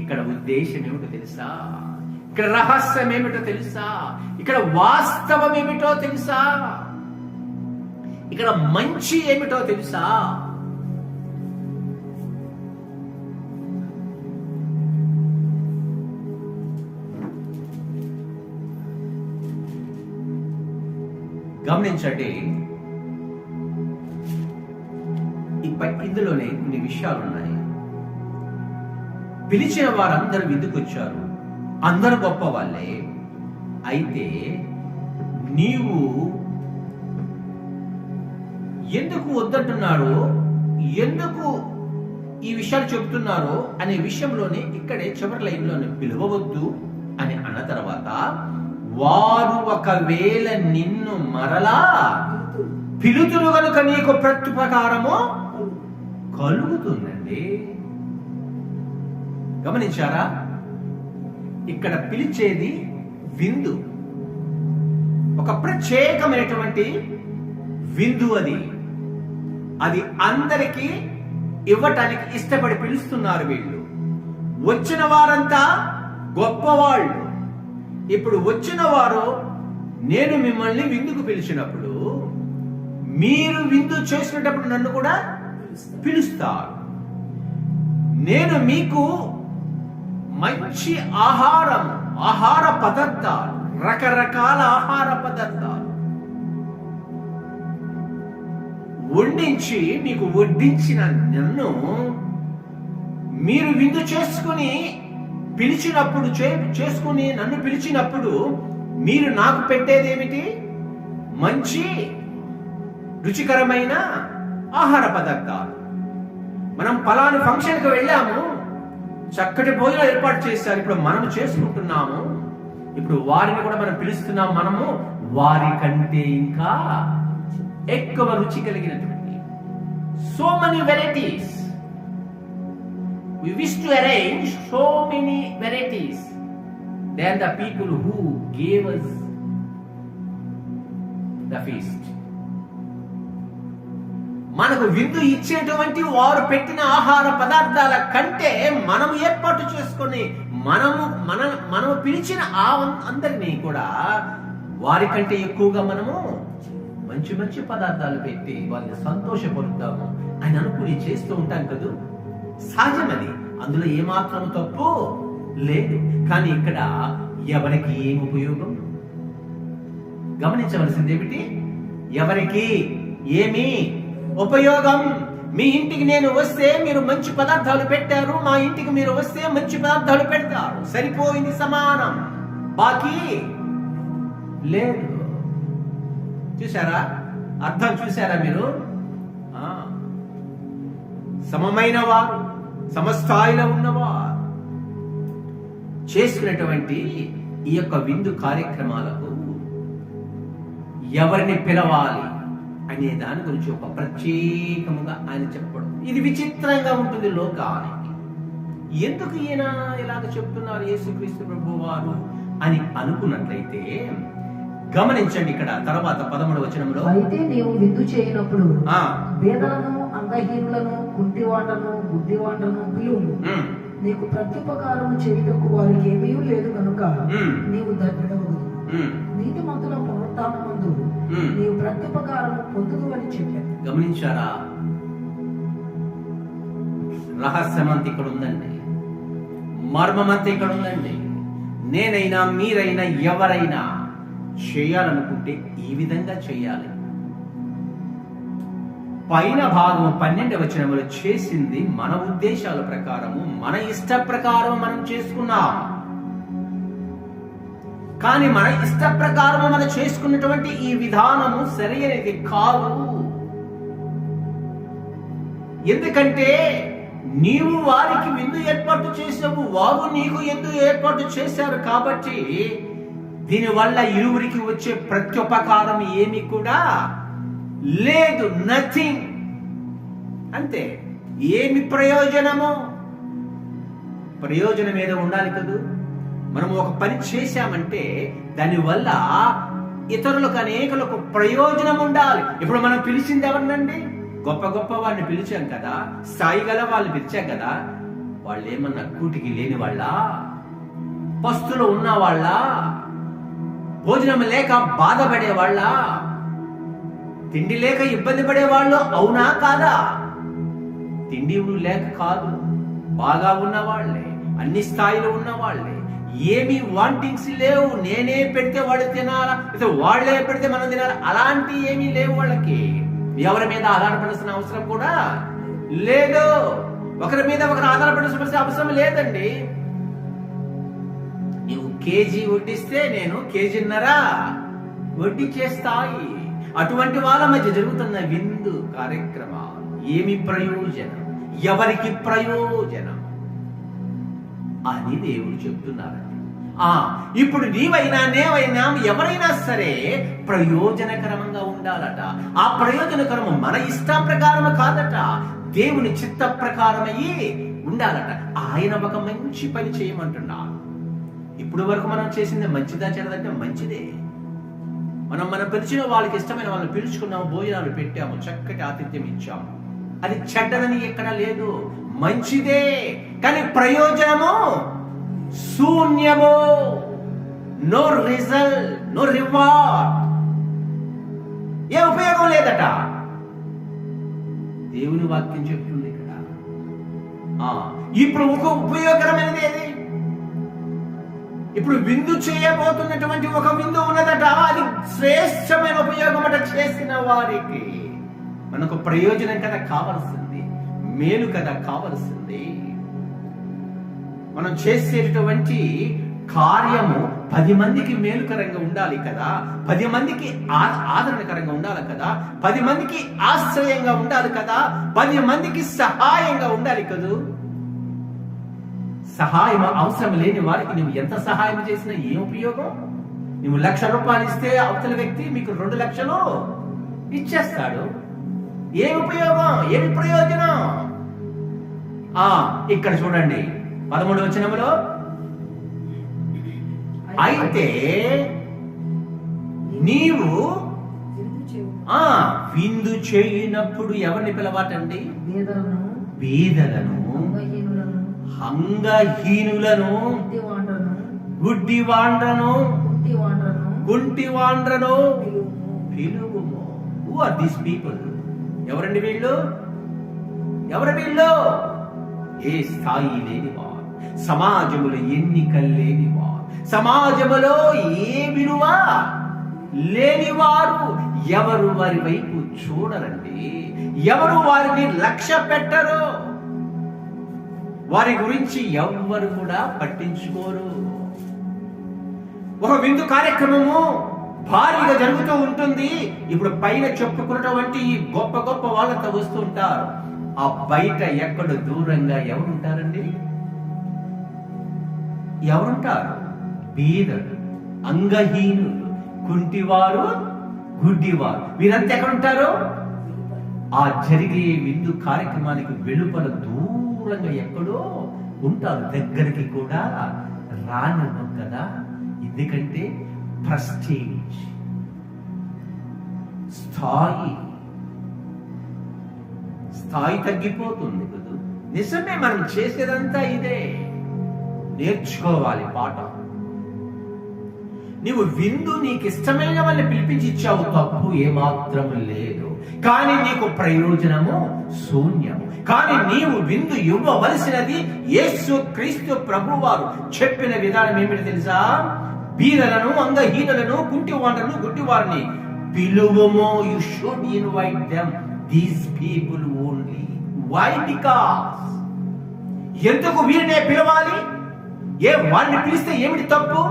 ఇక్కడ ఉద్దేశం ఏమిటో తెలుసా? ఇక్కడ రహస్యం ఏమిటో తెలుసా? ఇక్కడ వాస్తవం ఏమిటో తెలుసా? ఇక్కడ మంచి ఏమిటో తెలుసా? గమనించండి, ఇందులోనే కొన్ని విషయాలు ఉన్నాయి. పిలిచిన వారందరూ విందుకొచ్చారు, అందరూ గొప్ప వాళ్ళే. అయితే నీవు ఎందుకు వద్దంటున్నారో, ఎందుకు ఈ విషయాలు చెబుతున్నారో అనే విషయంలోనే ఇక్కడే చివరి లైన్లోనే పిలవవద్దు అని అన్న తర్వాత, వారు ఒకవేళ నిన్ను మరలా పిలుతురు కనుక నీకు ప్రత్యుపకారము కలుగుతుందండి. గమనించారా? ఇక్కడ పిలిచేది విందు, ఒక ప్రత్యేకమైనటువంటి విందు. అది అందరికీ ఇవ్వటానికి ఇష్టపడి పిలుస్తున్నారు వీళ్ళు. వచ్చిన వారంతా గొప్పవాళ్ళు. ఇప్పుడు వచ్చిన వారు, నేను మిమ్మల్ని విందుకు పిలిచినప్పుడు మీరు విందు చేసినప్పుడు నన్ను కూడా పిలుస్తారు. నేను మీకు మంచి ఆహార పదార్థాలు, రకరకాల ఆహార పదార్థాలు వండించి మీకు వడ్డించిన నన్ను మీరు విందు చేసుకుని పిలిచినప్పుడు, చేసుకుని నన్ను పిలిచినప్పుడు మీరు నాకు పెట్టేది ఏమిటి? మంచి రుచికరమైన ఆహార పదార్థాలు. మనం పలానా ఫంక్షన్కి వెళ్ళాము, చక్కటి భోజనం ఏర్పాటు చేశారు, ఇప్పుడు మనం చేసుకుంటున్నాము, ఇప్పుడు వారిని కూడా మనం పిలుస్తున్నాం. మనము వారి కంటే ఇంకా ఎక్కువ రుచి కలిగినటువంటి so many varieties. We wish to arrange so many varieties than the people who gave us the feast. మనకు విందు ఇచ్చేటువంటి వారు పెట్టిన ఆహార పదార్థాల కంటే మనము ఏర్పాటు చేసుకొని మనము పిలిచిన అందరినీ కూడా వారి కంటే ఎక్కువగా మనము మంచి మంచి పదార్థాలు పెట్టి వాళ్ళని సంతోషపరుద్దాము అని అనుకుని చేస్తూ ఉంటాం కదా. సహజం అది, అందులో ఏమాత్రం తప్పు లేదు. కానీ ఇక్కడ ఎవరికి ఏం ఉపయోగం? గమనించవలసింది ఏమిటి? ఎవరికి ఏమి ఉపయోగం? మీ ఇంటికి నేను వస్తే మీరు మంచి పదార్థాలు పెట్టారు, మా ఇంటికి మీరు వస్తే మంచి పదార్థాలు పెడతారు, సరిపోయింది, సమానం, బాకీ లేదు. చూసారా అర్థం? చూసారా మీరు? సమమైన వారు, సమస్థాయిలో ఉన్నవారు చేసుకునేటువంటి ఈ యొక్క విందు కార్యక్రమాలకు ఎవరిని పిలవాలి అనే దాని గురించి ఒక ప్రత్యేకముగా ఆయన చెప్పడం. ఇది విచిత్రంగా ఉంటుంది లోకానికి. ఎందుకు ఈయన ఇలాగ చెప్తున్నారు యేసుక్రీస్తు ప్రభువు వారు అని అనుకున్నట్లయితే గమనించండి. ఇక్కడ తర్వాత 13వ వచనంలో, అయితే నీవు విందు చేయనప్పుడు పేదలను, అంగహీనులను, కుంటివాళ్లను, గుడ్డివాళ్లను పిలువు. నీకు ప్రత్యుపకారము చేయుటకు వారికి ఏమీ లేదు కనుక నీవు దరిద్రవద్దు. నీతిమంతుల పునరుత్థానమందు నీవు ప్రత్యుపకారము పొందుదు అని చెప్పాను. గమనించారా? రహస్యమంతా ఇక్కడ ఉందండి, మర్మమంతా ఇక్కడ ఉందండి. నేనైనా మీరైనా ఎవరైనా చేయాలనుకుంటే ఈ విధంగా చేయాలి. పైన భాగం 12వ వచనంలో చేసింది మన ఉద్దేశాల ప్రకారము, మన ఇష్ట ప్రకారం మనం చేసుకున్నాం. కానీ మన ఇష్ట ప్రకారం మనం చేసుకున్నటువంటి ఈ విధానము సరైనది కాదు. ఎందుకంటే నీవు వారికి విందు ఏర్పాటు చేసావు, వారు నీకు ఎందుకు ఏర్పాటు చేశారు. కాబట్టి దీనివల్ల ఇరువురికి వచ్చే ప్రత్యుపకారం ఏమి కూడా లేదు, నథింగ్. అంతే. ఏమి ప్రయోజనము? ప్రయోజనం ఏదో ఉండాలి కదా. మనం ఒక పని చేశామంటే దానివల్ల ఇతరులకు, అనేకులకు ప్రయోజనం ఉండాలి. ఇప్పుడు మనం పిలిచింది ఎవరినండి? గొప్ప గొప్ప వాళ్ళని పిలిచాం కదా, స్థాయి గల వాళ్ళని పిలిచాం కదా. వాళ్ళు ఏమన్నా కూటికి లేని వాళ్ళ, పస్తులు ఉన్న వాళ్ళ, భోజనం లేక బాధపడే వాళ్ళ, తిండి లేక ఇబ్బంది పడేవాళ్ళు, అవునా కాదా? తిండి లేక కాదు, బాగా ఉన్న వాళ్ళే, అన్ని స్థాయిలో ఉన్న వాళ్ళే, ఏమి వాంటింగ్స్ లేవు. నేనే పెడితే వాడు తినాలా, వాళ్లే పెడితే మనం తినాలా, అలాంటి ఏమీ లేవు వాళ్ళకి. ఎవరి మీద ఆధారపడాల్సిన అవసరం కూడా లేదు. ఒకరి మీద ఒకరు ఆధారపడాల్సిన అవసరం లేదండి. నువ్వు కేజీ వడ్డిస్తే నేను కేజీన్నర వడ్డిచ్చేస్తాయి. అటువంటి వాళ్ళ మధ్య జరుగుతున్న విందు కార్యక్రమాలు ఏమి ప్రయోజనం, ఎవరికి ప్రయోజనం అని దేవుడు చెప్తున్నారు. ఇప్పుడు నీవైనా, నేవైనా, ఎవరైనా సరే ప్రయోజనకరంగా ఉండాలట. ఆ ప్రయోజనకరము మన ఇష్టం ప్రకారము కాదట, దేవుని చిత్త ప్రకారమయ్యి ఉండాలట. ఆయన ఒక మంచి పని చేయమంటున్నారు. ఇప్పుడు వరకు మనం చేసింది మంచిదా చెడదంటే మంచిదే. మనం పిలిచిన వాళ్ళకి ఇష్టమైన వాళ్ళని పిలుచుకున్నాము, భోజనాలు పెట్టాము, చక్కటి ఆతిథ్యం ఇచ్చాము. అది చెడ్డదని ఎక్కడ లేదు, మంచిదే. కానీ ప్రయోజనము శూన్యము. No result, no reward. ఏ ఉపయోగం లేదట. దేవుని వాక్యం చెప్తుంది ఇక్కడ. ఇప్పుడు ఒక ఉపయోగకరమైనది ఏది? ఇప్పుడు విందు చేయబోతున్నటువంటి ఒక విందు ఉన్నదట. అది శ్రేష్టమైన ఉపయోగం అట. చేసిన వారికి మనకు ప్రయోజనం కదా కావలసింది, మేలు కదా కావలసింది. మనం చేసేటటువంటి కార్యము 10 మందికి మేలుకరంగా ఉండాలి కదా, 10 మందికి ఆదరణకరంగా ఉండాలి కదా, 10 మందికి ఆశ్రయంగా ఉండాలి కదా, 10 మందికి సహాయంగా ఉండాలి కదూ. సహాయం అవసరం లేని వారికి నువ్వు ఎంత సహాయం చేసినా ఏం ఉపయోగం? నువ్వు 1,00,000 రూపాయలు ఇస్తే అవతల వ్యక్తి మీకు 2 లక్షలు ఇచ్చేస్తాడు. ఏం ఉపయోగం, ఏమి ప్రయోజనం? ఇక్కడ చూడండి 13వ వచనంలో, అయితే నీవు విందు చేయనప్పుడు ఎవరిని పిలవాటండి? బీదలను, అంగహీనులను, గుడ్డివాండ్రను, కుంటివాండ్రను పిలువుము. Who are these people? ఎవరండి వీళ్ళు? ఎవరు వీళ్ళు? ఏ స్థాయి లేనివారు, సమాజములో ఎన్నికలు లేనివారు, సమాజములో ఏ విలువ లేనివారు, ఎవరు వారి వైపు చూడరండి, ఎవరు వారిని లక్ష్య పెట్టరు, వారి గురించి ఎవ్వరు కూడా పట్టించుకోరు. ఒక విందు కార్యక్రమము భారీగా జరుగుతూ ఉంటుంది. ఇప్పుడు పైన చెప్పుకున్నటువంటి ఈ గొప్ప గొప్ప వాళ్ళతో వస్తూ ఉంటారు. ఆ బయట ఎక్కడ దూరంగా ఎవరుంటారండి? ఎవరుంటారు? బీదలు, అంగహీనులు, కుంటివారు, గుడ్డివారు, వీరంతా ఎక్కడుంటారు? ఆ జరిగే విందు కార్యక్రమానికి వెలుపల దూరంగా ఎక్కడో ఉంటారు, దగ్గరికి కూడా రానివ్వరు కదా. ఎందుకంటే ప్రెస్టీజ్, స్థాయి తగ్గిపోతుంది కదా. నిజమే, మనం చేసేదంతా ఇదే. నేర్చుకోవాలి పాఠం. నీవు విందు నీకు ఇష్టమైన వాళ్ళని పిలిపించి ఇచ్చావు, తప్పు ఏమాత్రం లేదు. కానీ నీకు ప్రయోజనము శూన్యము. కానీ నీవు విందు ఇవ్వవలసినది యేసు క్రీస్తు ప్రభువారు చెప్పిన విధానం ఏమిటి తెలుసా? బీదలను, అంగహీనులను, కుంటివాళ్ళను, గుడ్డివారిని పిలువము. You should invite them, these people only. Why? Because. ఎందుకు వీరినే పిలవాలి? వారిని పిలిస్తే ఏమిటి తప్పు?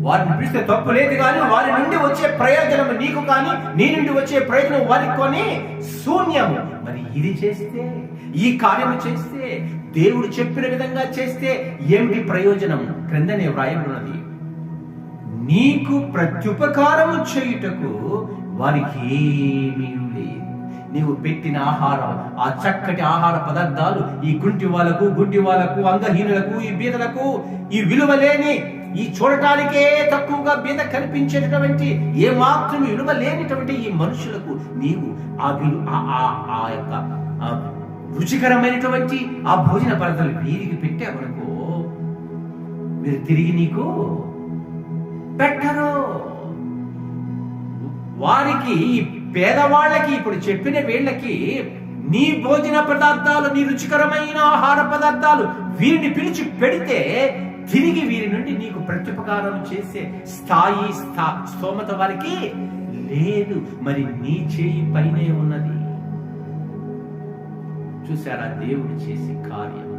వారిని పిలిస్తే తప్పు లేదు, కానీ వారి నుండి వచ్చే ప్రయోజనం నీకు కానీ, నీ నుండి వచ్చే ప్రయోజనం వారికి కొని శూన్యము. మరి ఇది చేస్తే, ఈ కార్యము చేస్తే, దేవుడు చెప్పిన విధంగా చేస్తే ఏమిటి ప్రయోజనం? క్రిందనే వ్రాయబడినది, నీకు ప్రత్యుపకారము చేయుటకు వారికి ఏమీ లేదు. నీవు పెట్టిన ఆహారం, ఆ చక్కటి ఆహార పదార్థాలు ఈ కుంటి వాళ్ళకు, గుడ్డి వాళ్ళకు, అంగహీనులకు, ఈ బీదలకు, ఈ విలువలేని, ఈ చూడటానికే తక్కువగా బీద కనిపించేటటువంటి, ఏ మాత్రం విలువ లేనిటువంటి ఈ మనుషులకు నీవు ఆ యొక్క రుచికరమైనటువంటి ఆ భోజన పదార్థాలు వీరికి పెట్టావనుకో, వీరు తిరిగి నీకు పెట్టరు. వారికి, పేదవాళ్ళకి, ఇప్పుడు చెప్పిన వీళ్ళకి నీ భోజన పదార్థాలు, నీ రుచికరమైన ఆహార పదార్థాలు వీరిని పిలిచి పెడితే తిరిగి వీరి నుండి నీకు ప్రత్యుపకారం చేసే స్తోమత వారికి లేదు. మరి నీ చేయి పైనే ఉన్నది. చూసారా దేవుడు చేసే కార్యం?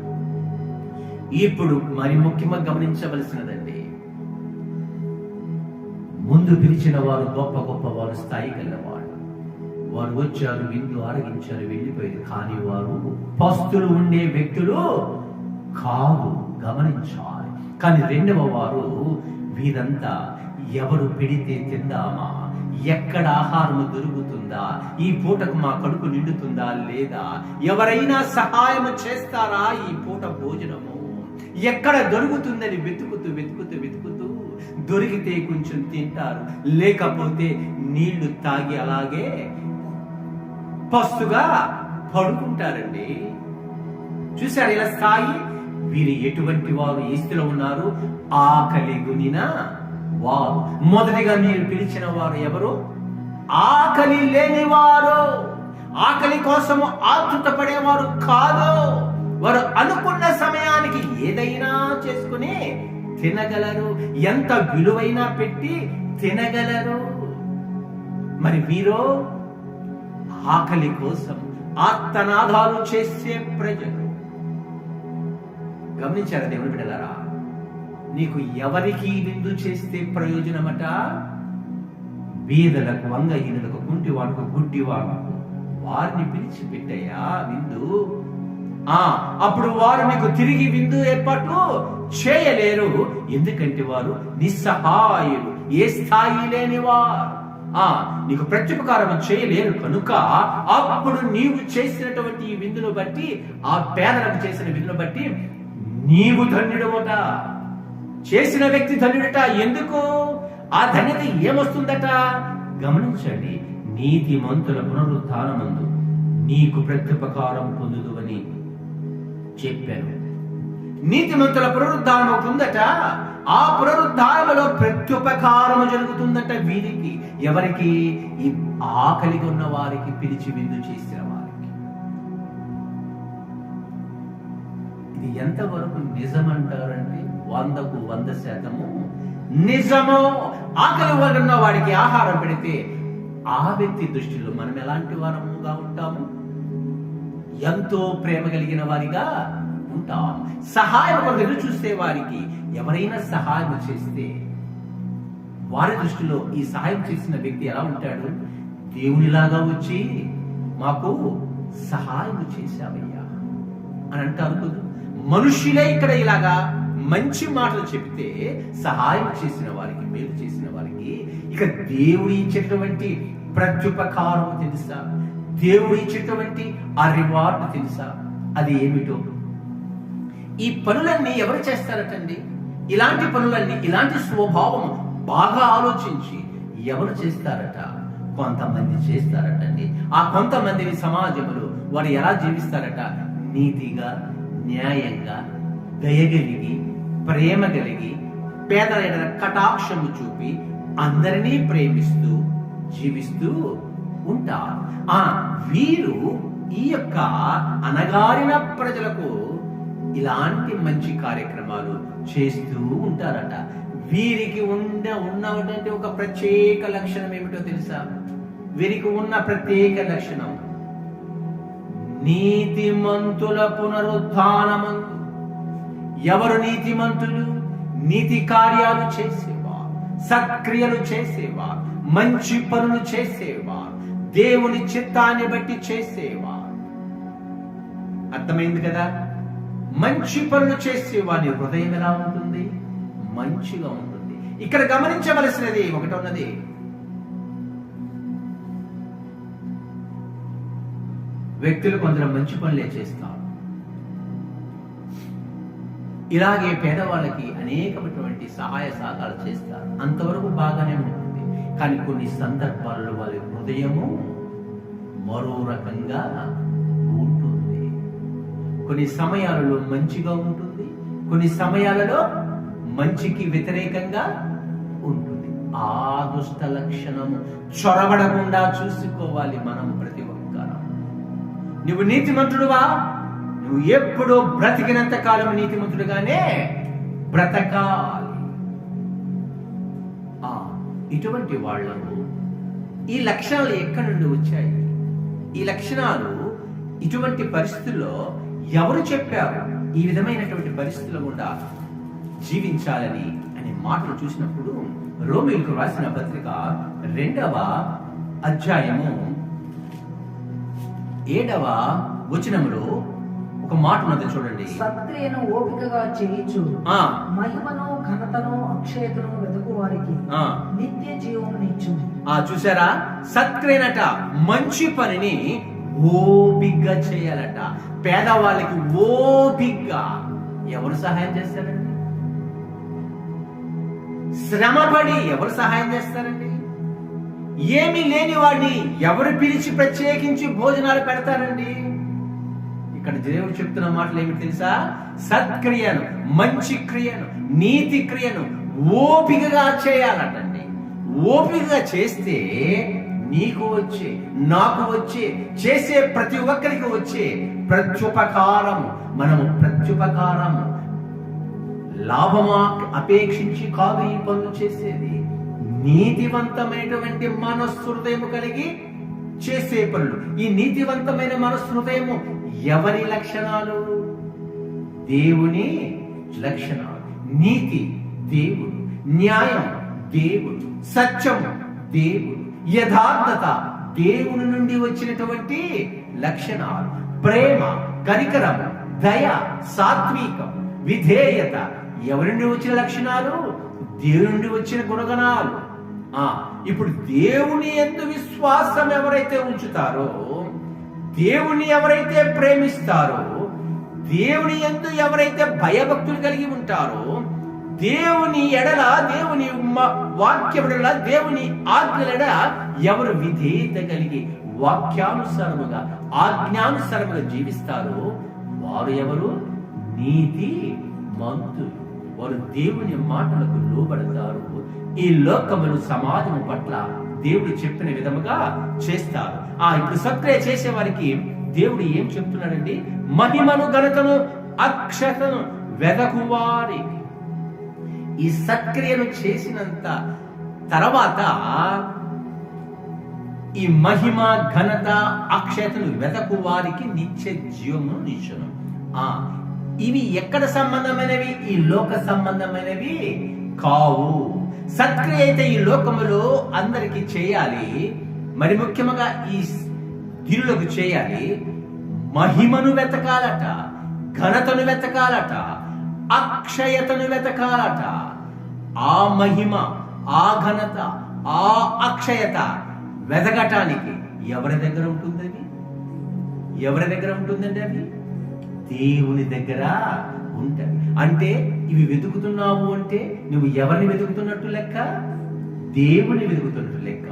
ఇప్పుడు మరి ముఖ్యంగా గమనించవలసినదండి, ముందు పిలిచిన వారు గొప్ప గొప్ప వారు, స్థాయి గలవారు. వారు వచ్చారు, విందు ఆరగించారు, వెళ్ళిపోయారు. కానీ వారు పస్తులు ఉండే వ్యక్తులు కాదు, గమనించాలి. కానీ రెండవ వారు, వీరంతా ఎవరు పెడితే తిందామా, ఎక్కడ ఆహారం దొరుకుతుందా, ఈ పూటకు మా కడుపు నిండుతుందా లేదా, ఎవరైనా సహాయం చేస్తారా, ఈ పూట భోజనము ఎక్కడ దొరుకుతుందని వెతుకుతూ వెతుకుతూ వెతుకుతూ దొరికితే కొంచెం తింటారు, లేకపోతే నీళ్లు తాగి అలాగే పస్తుగా పడుకుంటారండి. చూశారు ఇలా స్థాయి? వీరు ఎటువంటి వారు? ఏ స్థితిలో ఉన్నారు? ఆకలి గునిన వారు. మొదటిగా మీరు పిలిచిన వారు ఎవరు? ఆకలి లేనివారు, ఆకలి కోసం ఆతృత పడేవారు కాదు. వారు అనుకున్న సమయానికి ఏదైనా చేసుకుని తినగలరు, ఎంత విలువైనా పెట్టి తినగలరు. మరి వీరు ఆకలి కోసం ఆర్తనాదాలు చేసే ప్రజలు. గమనించారా దేవుని బిడ్డలారా? నీకు ఎవరికి విందు చేస్తే ప్రయోజనమట? బీదలకు, అంగహీనులకు, కుంటివాడుకు, గుడ్డివాడుకు, వారిని పిలిచి పెట్టయ్యా విందు. అప్పుడు వారు మీకు తిరిగి విందు ఏర్పాటు చేయలేరు. ఎందుకంటే వారు నిస్సహాయులు, ఏ స్థాయి లేని వారు, నీకు ప్రత్యుపకారం చేయలేరు. కనుక అప్పుడు నీవు చేసినటువంటి ఈ విందును బట్టి, ఆ పేదలకు చేసిన విందును బట్టి నీవు ధన్యుడమట, చేసిన వ్యక్తి ధన్యుడట. ఎందుకు? ఆ ధన్యత ఏమొస్తుందట? గమనించండి, నీతిమంతుల పునరుత్థానమందు నీకు ప్రత్యుపకారం పొందుదు అని చెప్పాను. నీతిమంతుల పునరుద్ధానం ఉందట. ఆ పునరుద్ధానంలో ప్రత్యుపకారము జరుగుతుందట వీరికి. ఎవరికి? ఈ ఆకలిగా ఉన్న వారికి, పిలిచి విందు చేసిన వారికి. ఇది ఎంతవరకు నిజమంటారంటే 100కు 100% నిజము. ఆకలి ఉన్న వాడికి ఆహారం పెడితే ఆ వ్యక్తి దృష్టిలో మనం ఎలాంటి వారముగా ఉంటాము? ఎంతో ప్రేమ కలిగిన వారిగా ఉంటాం. సహాయం కొరకు ఎదురు చూసే వారికి ఎవరైనా సహాయం చేస్తే వారి దృష్టిలో ఈ సహాయం చేసిన వ్యక్తి ఎలా ఉంటాడు? దేవునిలాగా వచ్చి మాకు సహాయం చేశావయ్యా అని అంటారు కదా. మనుషులే ఇక్కడ ఇలాగా మంచి మాటలు చెప్తే సహాయం చేసిన వారికి, మేలు చేసిన వారికి ఇక దేవుడు ఇచ్చేటువంటి ప్రత్యుపకారం తెలుసా? దేవుడు ఇచ్చేటువంటి ఆ రివార్డ్ తెలుసా? అది ఏమిటో? ఈ పనులన్నీ ఎవరు చేస్తారటండి? ఇలాంటి పనులన్నీ, ఇలాంటి స్వభావం బాగా ఆలోచించి ఎవరు చేస్తారట? కొంతమంది చేస్తారటండి. ఆ కొంతమందిని సమాజంలో వారు ఎలా జీవిస్తారట? నీతిగా, న్యాయంగా, దయగలిగి, ప్రేమ కలిగి, పేదలైన కటాక్షము చూపి అందరినీ ప్రేమిస్తూ జీవిస్తూ ఉంటారు. వీరు ఈ యొక్క అనగారిన ప్రజలకు ఇలాంటి మంచి కార్యక్రమాలు చేస్తూ ఉంటారట. వీరికి ఉన్నటువంటి ఒక ప్రత్యేక లక్షణం ఏమిటో తెలుసా? వీరికి ఉన్న ప్రత్యేక లక్షణం నీతిమంతుల పునరుద్ధానమందు. ఎవరు నీతిమంతులు? నీతి కార్యాలు చేసేవారు, సత్క్రియలు చేసేవారు, మంచి పనులు చేసేవారు, దేవుని చిత్తాన్ని బట్టి చేసేవారు. అర్థమైంది కదా? మంచి పనులు చేసేవారి హృదయం ఎలా ఉంటుంది? మంచిగా ఉంటుంది. ఇక్కడ గమనించవలసినది ఒకటి ఉన్నది. వ్యక్తులు కొందరు మంచి పనులే చేస్తారు. ఇలాగే పేదవాళ్ళకి అనేకమైనటువంటి సహాయ సహకారాలు చేస్తారు. అంతవరకు బాగానే ఉంటుంది. కానీ కొన్ని సందర్భాల్లో వారి హృదయము మరో రకంగా ఉంటుంది. కొన్ని సమయాలలో మంచిగా ఉంటుంది, కొన్ని సమయాలలో మంచికి వ్యతిరేకంగా ఉంటుంది. ఆ దుష్ట లక్షణము చొరబడకుండా చూసుకోవాలి మనం ప్రతి ఒక్కరం. నువ్వు నీతిమంతుడువా? నువ్వు ఎప్పుడూ బ్రతికినంత కాలం నీతిమంతుడుగానే బ్రతకాలి. ఇటువంటి వాళ్ళను ఈ లక్షణాలు ఎక్కడి నుండి వచ్చాయి? ఈ లక్షణాలు ఇటువంటి పరిస్థితుల్లో ఎవరు చెప్పారు? ఈ విధమైనటువంటి పరిస్థితుల గుండా జీవించాలని అనే మాటలు చూసినప్పుడు రోమీయులకు రాసిన పత్రిక 2వ అధ్యాయము 7వ వచనములో ఒక మాట ఉన్నది చూడండి. సత్క్రియను ఓపికగా చేయించు, మహిమను, ఘనతను, అక్షయతను వెతుకు వారికి నిత్య జీవమునిచ్చు. చూసారా? సత్క్రియనట, మంచి పనిని ఓపిగ్గా చేయాలట. పేదవాళ్ళకి ఓపిగ్గా ఎవరు సహాయం చేస్తారండి? శ్రమపడి ఎవరు సహాయం చేస్తారండి? ఏమీ లేని వాడిని ఎవరు పిలిచి ప్రత్యేకించి భోజనాలు పెడతారండి? ఇక్కడ దేవుడు చెప్తున్న మాటలు ఏమిటి తెలుసా? సత్క్రియను, మంచి క్రియను, నీతి క్రియను ఓపికగా చేయాలటండి. ఓపికగా చేస్తే నీకు వచ్చే, నాకు వచ్చే, చేసే ప్రతి ఒక్కరికి వచ్చే ప్రత్యుపకారము, మనము ప్రత్యుపకారము లాభమా అపేక్షించి కాదు ఈ పనులు చేసేది. నీతివంతమైనటువంటి మనస్హృదయము కలిగి చేసే పనులు. ఈ నీతివంతమైన మనస్హృదయము ఎవరి లక్షణాలు? దేవుని లక్షణాలు. నీతి దేవుడు, న్యాయం దేవుడు, సత్యము దేవుడు, యథార్థత దేవుని నుండి వచ్చినటువంటి లక్షణాలు. ప్రేమ, కనికరం, దయ, సాత్వికం, విధేయత ఎవరి నుండి వచ్చిన లక్షణాలు? దేవుని నుండి వచ్చిన గుణగణాలు. ఇప్పుడు దేవుని యందు విశ్వాసం ఎవరైతే ఉంచుతారో, దేవుని ఎవరైతే ప్రేమిస్తారో, దేవుని యందు ఎవరైతే భయభక్తులు కలిగి ఉంటారో, దేవుని ఎడల, దేవుని వాక్యముల, దేవుని ఆజ్ఞల ఎవరు విధేయత కలిగి వాక్యానుసారముగా, ఆజ్ఞానుసారముగా జీవిస్తారో వారు ఎవరు? నీతి మంతులు. వారు దేవుని మాటలకు లోబడతారు. ఈ లోకములు సమాజం పట్ల దేవుడు చెప్పిన విధముగా చేస్తారు. ఇప్పుడు సత్క్రియ చేసే వారికి దేవుడు ఏం చెప్తున్నాడండి? మహిమను, ఘనతను, అక్షతను వెదకువారి. ఈ సత్క్రియను చేసినంత తర్వాత ఈ మహిమ ఘనత అక్షయతను వెతకు వారికి నిత్య జీవమును నిచ్చును. ఇవి ఎక్కడ సంబంధమైనవి? ఈ లోక సంబంధమైనవి కావు. సత్క్రియ అయితే ఈ లోకములో అందరికీ చేయాలి, మరి ముఖ్యంగా ఈ దినులకు చేయాలి. మహిమను వెతకాలట, ఘనతను వెతకాలట, అక్షయతను వెతకాలట. ఆ మహిమ, ఆ ఘనత, ఆ అక్షయత వెతకటానికి ఎవరి దగ్గర ఉంటుందని? ఎవరి దగ్గర ఉంటుందండి? అది దేవుని దగ్గర ఉంటది. అంటే ఇవి వెతుకుతున్నావు అంటే నువ్వు ఎవరిని వెతుకుతున్నట్టు లెక్క? దేవుని వెతుకుతున్నట్టు లెక్క.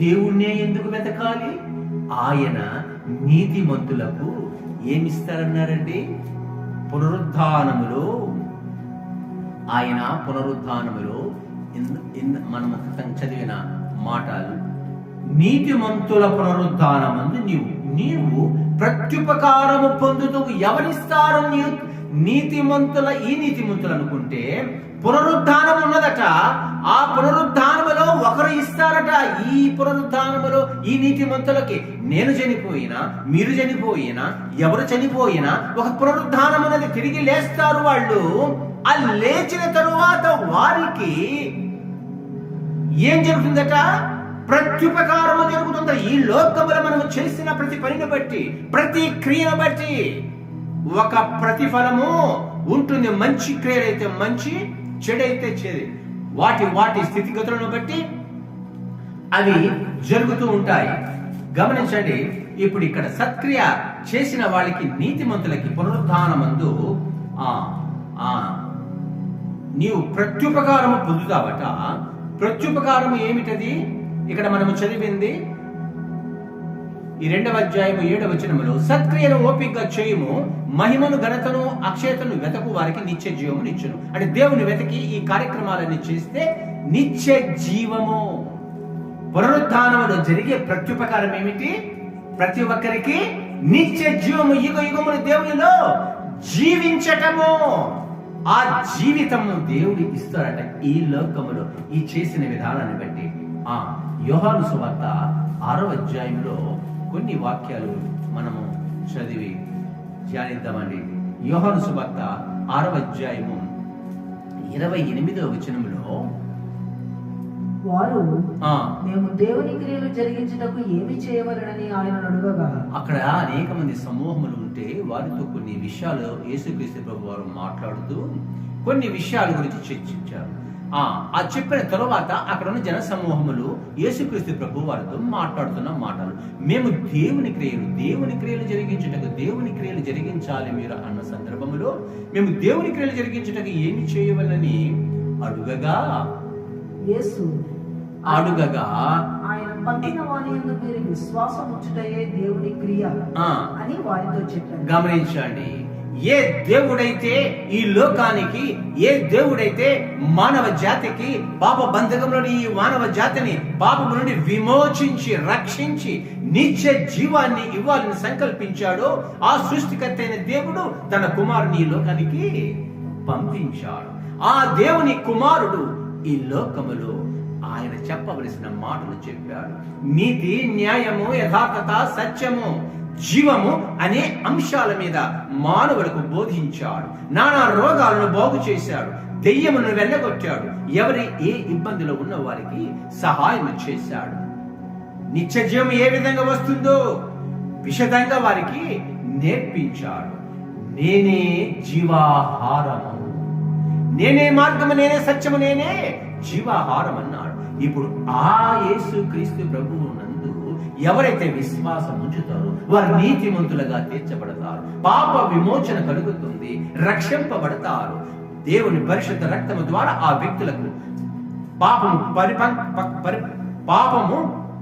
దేవుణ్ణే ఎందుకు వెతకాలి? ఆయన నీతిమంతులకు ఏమిస్తారన్నారండి? పునరుద్ధానములో, ఆయన పునరుద్ధానములో మనము చదివిన మాటలు, నీతిమంతుల పునరుద్ధానమందు నీవు ప్రత్యుపకారము పొందుతూ ఎవరిస్తారు? ఈ నీతిమంతులు అనుకుంటే పునరుద్ధానం ఉన్నదట. ఆ పునరుద్ధానములో ఒకరు ఇస్తారట. ఈ పునరుద్ధానములో ఈ నీతిమంతులకి నేను చనిపోయినా, మీరు చనిపోయినా, ఎవరు చనిపోయినా ఒక పునరుద్ధానం అనేది తిరిగి లేస్తారు వాళ్ళు. ఆ లేచిన తరువాత వారికి ఏం జరుగుతుందట? ప్రత్యుపకారము జరుగుతుందా? ఈ లోకములో మనము చేసిన ప్రతి పనిని బట్టి, ప్రతి క్రియను బట్టి ఒక ప్రతిఫలము ఉంటుంది. మంచి క్రియలైతే మంచి, చెడైతే చెడు. వాటి స్థితిగతులను బట్టి అవి జరుగుతూ ఉంటాయి. గమనించండి. ఇప్పుడు ఇక్కడ సత్క్రియ చేసిన వాళ్ళకి, నీతిమంతులకి పునరుద్ధానమందు నీవు ప్రత్యుపకారము పొందుతావట. ప్రత్యుపకారము ఏమిటది? ఇక్కడ మనము చదివింది ఈ 2వ అధ్యాయము 7వ వచనములో, సత్క్రియను ఓపికగా చేయుము, మహిమను ఘనతను అక్షయతను వెతకు వారికి నిత్య జీవము నిచ్చును. అంటే దేవుని వెతకి ఈ కార్యక్రమాలన్నీ చేస్తే నిత్య జీవము. పునరుద్ధానములో జరిగే ప్రత్యుపకారం ఏమిటి? ప్రతి ఒక్కరికి నిత్య జీవము, యుగ యుగములు దేవునిలో జీవించటము. ఆ జీవితము దేవుడు ఇస్తారట ఈ లోకములో ఈ చేసిన విధానాన్ని బట్టి. యోహాను సువార్త 6వ అధ్యాయంలో కొన్ని వాక్యాలు మనము చదివి ధ్యానిద్దామండి. యోహాను సువార్త 6వ అధ్యాయము 28వ వచనములో, వారు మేము దేవుని క్రియలు జరిగించుటకు ఏమి చేయవలనని ఆయన అడుగగా, అక్కడ అనేక మంది సమూహములు ఉంటే వారితో కొన్ని విషయాలు యేసుక్రీస్తు ప్రభు వారు మాట్లాడుతూ కొన్ని విషయాల గురించి చర్చించారు. ఆ చెప్పిన తరువాత అక్కడ ఉన్న జన సమూహములు యేసుక్రీస్తు ప్రభు వారితో మాట్లాడుతున్న మాటలు, మేము దేవుని క్రియలు జరిగించుటకు, దేవుని క్రియలు జరిగించాలి మీరు అన్న సందర్భములో, మేము దేవుని క్రియలు జరిగించుటకు ఏమి చేయవలని అడుగగా ఆయన పంపిన వాని యందు మీరు విశ్వాసం ఉంచుటయే దేవుని క్రియ అని వారితో చెప్పారు. గమనించండి. ఏ దేవుడైతే ఈ లోకానికి, ఏ దేవుడైతే మానవ జాతికి పాప బంధకంలోని ఈ మానవ జాతిని పాపము నుండి విమోచించి రక్షించి నిత్య జీవాన్ని ఇవ్వాలని సంకల్పించాడో, ఆ సృష్టికర్త అయిన దేవుడు తన కుమారుని ఈ లోకానికి పంపించాడు. ఆ దేవుని కుమారుడు ఈ లోకములో ఆయన చెప్పవలసిన మాటలు చెప్పాడు. నీతి, న్యాయము, యథార్థత, సత్యము, జీవము అనే అంశాల మీద మానవులకు బోధించాడు. నానా రోగాలను బాగు చేశాడు, దెయ్యమును వెళ్ళగొట్టాడు, ఎవరి ఏ ఇబ్బందిలో ఉన్న వారికి సహాయం చేశాడు. నిత్య జీవం ఏ విధంగా వస్తుందో విశదంగా వారికి నేర్పించాడు. నేనే జీవాహారము, నేనే మార్గము, నేనే సత్యము, నేనే జీవాహారం అన్నాడు. ఇప్పుడు ఆ యేసుక్రీస్తు ప్రభువు నందు ఎవరైతే విశ్వాసం ఉంచుతారో వారు నీతిమంతులుగా తీర్చబడతారు, పాప విమోచన కలుగుతుంది, రక్షింపబడతారు. దేవుని పరిశుద్ధ రక్తము ద్వారా ఆ వ్యక్తులకు పాపము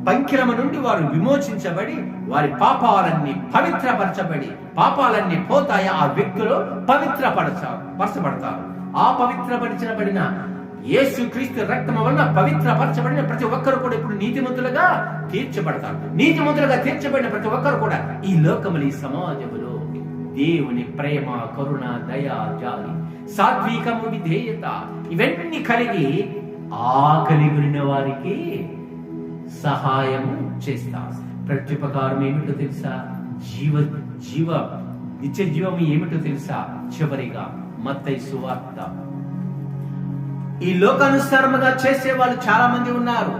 పంకిలము నుండి వారు విమోచించబడి వారి పాపాలన్నీ పవిత్రపరచబడి, పాపాలన్నీ పోతాయి. ఆ వ్యక్తులు పరచబడతారు. ఆ పవిత్రపరచబడిన యేసుక్రీస్తు రక్తము వలన పవిత్రపరచబడిన ప్రతి ఒక్కరు కూడా ఇప్పుడు నీతిమంతులుగా తీర్చబడతారు. నీతిమంతులుగా తీర్చబడిన ప్రతి ఒక్కరు కూడా ఈ లోకములు, ఈ సమాజములో దేవుని ప్రేమ, కరుణ, దయ, జాలి, సాత్వికము, విధేయత ఇవన్నీ కలిగి ఆకలి కొనిన వారికి సహాయము చేస్తాను. ప్రత్యుపకారం ఏమిటో తెలుసా? నిత్య జీవం ఏమిటో తెలుసా? చివరిగా మత్తయి సువార్త. ఈ లోకానుసారముగా చేసే వాళ్ళు చాలా మంది ఉన్నారు.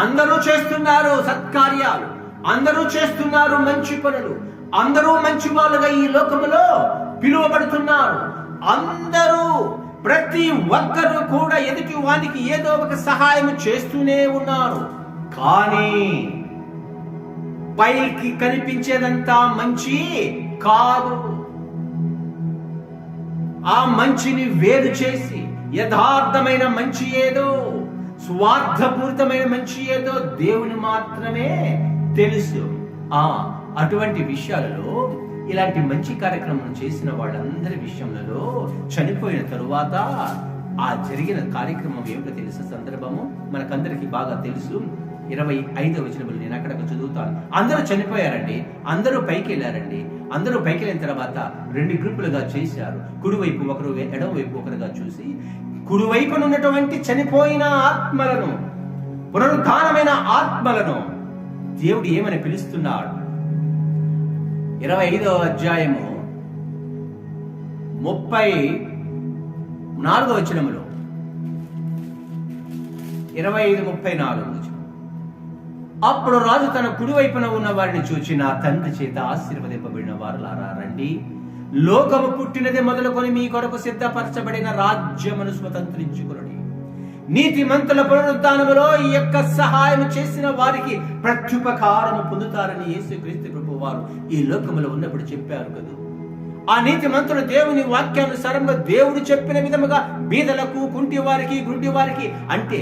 అందరూ చేస్తున్నారు సత్కార్యాలు, అందరూ చేస్తున్నారు మంచి పనులు, అందరూ మంచి వాళ్ళుగా ఈ లోకములో పిలువబడుతున్నారు. అందరూ, ప్రతి ఒక్కరూ కూడా ఎదుటి వానికి ఏదో ఒక సహాయం చేస్తూనే ఉన్నారు. కానీ పైకి కనిపించేదంతా మంచి కాదు. ఆ మంచిని వేరు చేసి యథార్థమైన మంచి ఏదో, స్వార్థపూరితమైన మంచి ఏదో దేవుని మాత్రమే తెలుసు. అటువంటి విషయాలలో ఇలాంటి మంచి కార్యక్రమం చేసిన వాళ్ళందరి విషయంలో చనిపోయిన తరువాత ఆ జరిగిన కార్యక్రమం ఏమిటో తెలుసు సందర్భము మనకందరికి బాగా తెలుసు. 25వ వచనంలో నేను అక్కడ చదువుతాను. అందరూ చనిపోయారండి, అందరూ పైకి వెళ్ళారండి. అందరూ పైకి వెళ్ళిన తర్వాత 2 గ్రూపులుగా చేశారు. కుడివైపు ఒకరు, ఎడమవైపు ఒకరుగా చూసి, కుడివైపున ఉన్నటువంటి చనిపోయిన ఆత్మలను, పునరుద్ధానమైన ఆత్మలను దేవుడు ఏమని పిలుస్తున్నాడు? 25వ అధ్యాయము 34వ వచనములో, 25:34. అప్పుడు రాజు తన కుడివైపున ఉన్న వారిని చూచి, నా తండ్రి చేత ఆశీర్వదింపబడిన వారులారా రండి, లోకము పుట్టినది మొదలుకొని మీ కొరకు సిద్ధపరచబడిన రాజ్యమును స్వతంత్రించుకొనుడి. నీతిమంతుల పునరుద్ధానములో ఈ యొక్క సహాయం చేసిన వారికి ప్రత్యుపకారము పొందుతారని యేసుక్రీస్తు ప్రభువు వారు ఈ లోకములో ఉన్నప్పుడు చెప్పారు కదా. ఆ నీతిమంతులు దేవుని వాక్యానుసారంగా దేవుడు చెప్పిన విధముగా బీదలకు, కుంటి వారికి, గుడ్డి వారికి, అంటే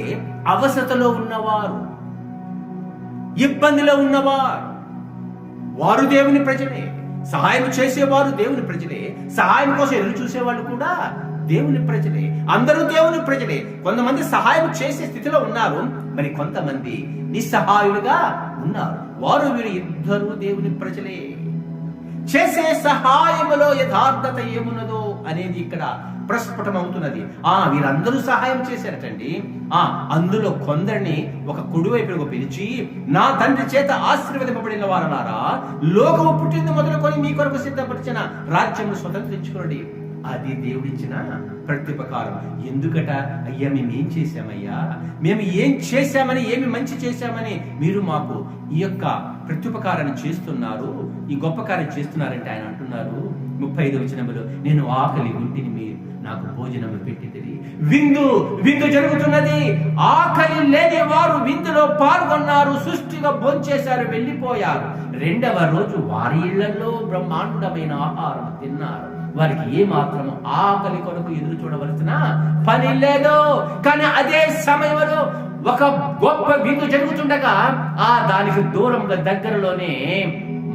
అవసరతలో ఉన్నవారు, ఇబ్బందిలో ఉన్నవారు, వారు దేవుని ప్రజలే. సహాయం చేసేవారు దేవుని ప్రజలే. సహాయం కోసం ఎదురు చూసేవాళ్ళు కూడా దేవుని ప్రజలే. అందరూ దేవుని ప్రజలే. కొంతమంది సహాయం చేసే స్థితిలో ఉన్నారు, మరి కొంతమంది నిస్సహాయులుగా ఉన్నారు. వారు వీరు ఇద్దరు దేవుని ప్రజలే. చేసే సహాయములో యథార్థత ఏమున్నదో అనేది ఇక్కడ ప్రస్ఫుటమవుతున్నది. వీరందరూ సహాయం చేశారటండి. అందులో కొందరిని ఒక కుడివైపుకు పిలిచి, నా తండ్రి చేత ఆశీర్వదింపబడిన వారలారా, లోకము పుట్టింది మొదలుకొని మీ కొరకు సిద్ధపరిచిన రాజ్యమును స్వతంత్రించుకోండి. అది దేవుడిచ్చిన ప్రత్యుపకారం. ఎందుకట? అయ్యా మేము ఏం చేశామయ్యా, మేము ఏం చేశామని, ఏమి మంచి చేశామని మీరు మాకు ఈ యొక్క ప్రత్యుపకారాన్ని చేస్తున్నారు, ఈ గొప్ప కార్యం చేస్తున్నారంటే ఆయన అంటున్నారు 35వ వచనంలో, నేను ఆకలి ఉంటిని, మీరు నాకు భోజనం పెట్టితిరి. విందు జరుగుతున్నది. ఆకలి లేని వారు విందులో పాల్గొన్నారు, సృష్టిగా భోంచేశారు, వెళ్ళిపోయారు. 2వ రోజు వారి ఇళ్లలో బ్రహ్మాండమైన ఆహారం తిన్నారు. వారికి ఏ మాత్రము ఆకలి కొరకు ఎదురు చూడవలసిన పని లేదు. కానీ అదే సమయంలో ఒక గొప్ప విందు జరుగుతుండగా దానికి దూరంగా దగ్గరలోనే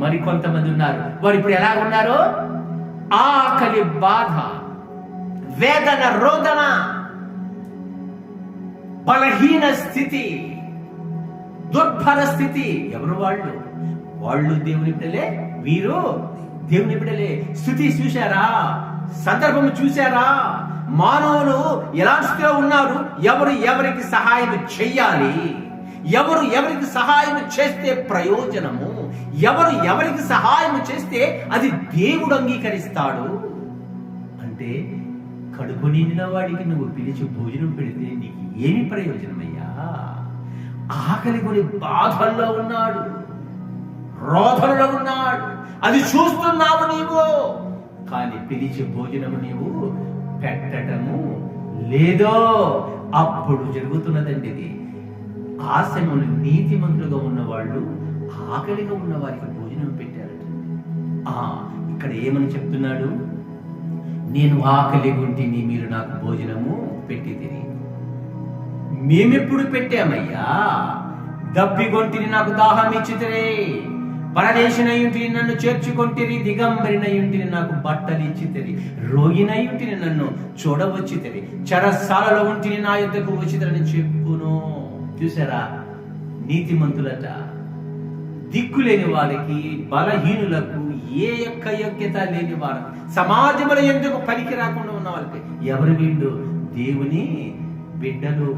మరి కొంతమంది ఉన్నారు. వారు ఇప్పుడు ఎలా ఉన్నారు? ఆకలి బాధ, వేదన, రోదన, బలహీన స్థితి, దుర్భర స్థితి. ఎవరు వాళ్ళు? వాళ్ళు దేవుని బిడ్డలే, వీరు దేవుని బిడ్డలే. స్థితి చూశారా? సందర్భం చూశారా? మానవులు ఎలా స్థితిలో ఉన్నారు? ఎవరు ఎవరికి సహాయం చెయ్యాలి, ఎవరు ఎవరికి సహాయం చేస్తే ప్రయోజనము, ఎవరు ఎవరికి సహాయం చేస్తే అది దేవుడు అంగీకరిస్తాడు. అంటే కడుపు నిండిన వాడికి నువ్వు పిలిచి భోజనం పెడితే నీకు ఏమి ప్రయోజనమయ్యా? ఆకలి కొని బాధల్లో ఉన్నాడు, రోధనలో ఉన్నాడు, అది చూస్తున్నావు నీవు, కానీ పిలిచి భోజనము నీవు పెట్టడము లేదో. అప్పుడు జరుగుతున్నదండి ఇది. ఆ సమయంలో నీతిమంతులుగా ఉన్నవాళ్ళు ఆకలిగా ఉన్న వారికి భోజనం పెట్టారట. ఇక్కడ ఏమని చెప్తున్నాడు? నేను ఆకలి ఉంటిని, మీరు నాకు భోజనము పెట్టితిరి. మేమెప్పుడు పెట్టామయ్యా? దప్పిగొంటిని, నాకు దాహం ఇచ్చితిరే. పరదేశినయుంటిని, నన్ను చేర్చుకొంటిరి. దిగంబరినయుంటిని, నాకు బట్టలు ఇచ్చితిరి. రోగినయుంటిని, నన్ను చూడవచ్చితిరి. చెరసాలలో ఉంటిని, నా యొద్దకు వచ్చితిరని చెప్పును. చూసారా? నీతిమంతులట, దిక్కులేని వారికి, బలహీనులకు, ఏ యొక్క యోగ్యత లేని వారు, సమాజంలో ఎందుకు పనికి రాకుండా ఉన్న వాళ్ళకి, ఎవరు వీళ్ళు? దేవుని బిడ్డలు.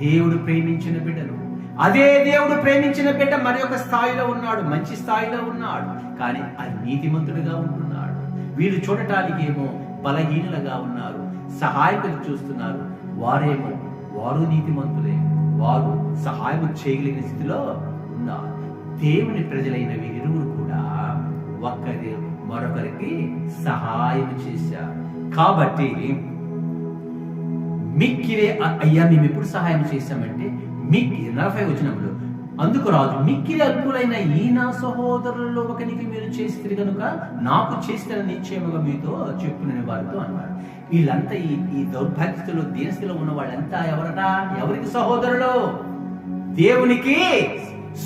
దేవుడు ప్రేమించిన బిడ్డను, అదే దేవుడు ప్రేమించిన బిడ్డ మరి ఒక స్థాయిలో ఉన్నాడు, మంచి స్థాయిలో ఉన్నాడు, కానీ అది నీతిమంతుడిగా ఉంటున్నాడు. వీళ్ళు చూడటానికి ఏమో బలహీనులుగా ఉన్నారు, సహాయకులు చూస్తున్నారు. వారు నీతిమంతులే, వారు సహాయం చేయగలిగిన స్థితిలో ఉన్నారు. దేవుని ప్రజలైన వీరిరువురు కూడా ఒక్కరి మరొకరికి సహాయం చేశారు. కాబట్టి మిక్కిరే అయ్యా మేము ఎప్పుడు సహాయం చేశామంటే 40 వచనంలో అందుకు రాజు, మిక్కిలి అల్పులైన ఈ నా సహోదరులలో ఒకనికి మీరు చేస్తే కనుక నాకు చేసిన నిశ్చయముగా మీతో చెప్పుకునే వారితో అన్నారు. వీళ్ళంతా ఈ దౌర్భాగ్యతలో దీనస్థితిలో ఉన్న వాళ్ళంతా ఎవరికి సహోదరులు? దేవునికి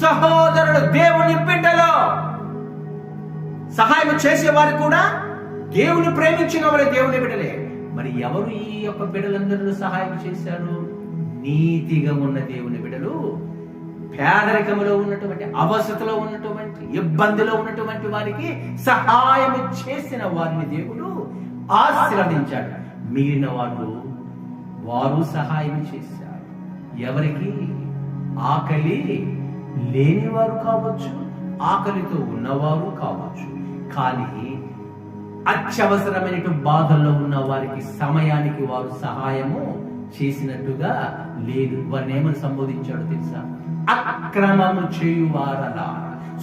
సహోదరులు, దేవుని బిడ్డలు. సహాయం చేసేవారు కూడా దేవుని ప్రేమించిన వారే దేవుని బిడ్డలే. మరి ఎవరు ఈ యొక్క బిడ్డలందరూ సహాయం చేశారు? నీతిగా ఉన్న దేవుని బిడ్డలు, పేదరికములో ఉన్నటువంటి, అవస్థలో ఉన్నటువంటి, ఇబ్బందిలో ఉన్నటువంటి వారికి సహాయం చేసిన వారిని దేవుడు ఆశీర్వదించాడు. మిగిలిన వారు సహాయం చేశారు. ఎవరికి? ఆకలి లేనివారు కావచ్చు, ఆకలితో ఉన్నవారు కావచ్చు, కానీ అత్యవసరమైన బాధల్లో ఉన్న వారికి సమయానికి వారు సహాయము చేసినట్టుగా లేదు. వారిని ఏమని సంబోధించాడు తెలుసా? అక్రమము చేయువారలారా,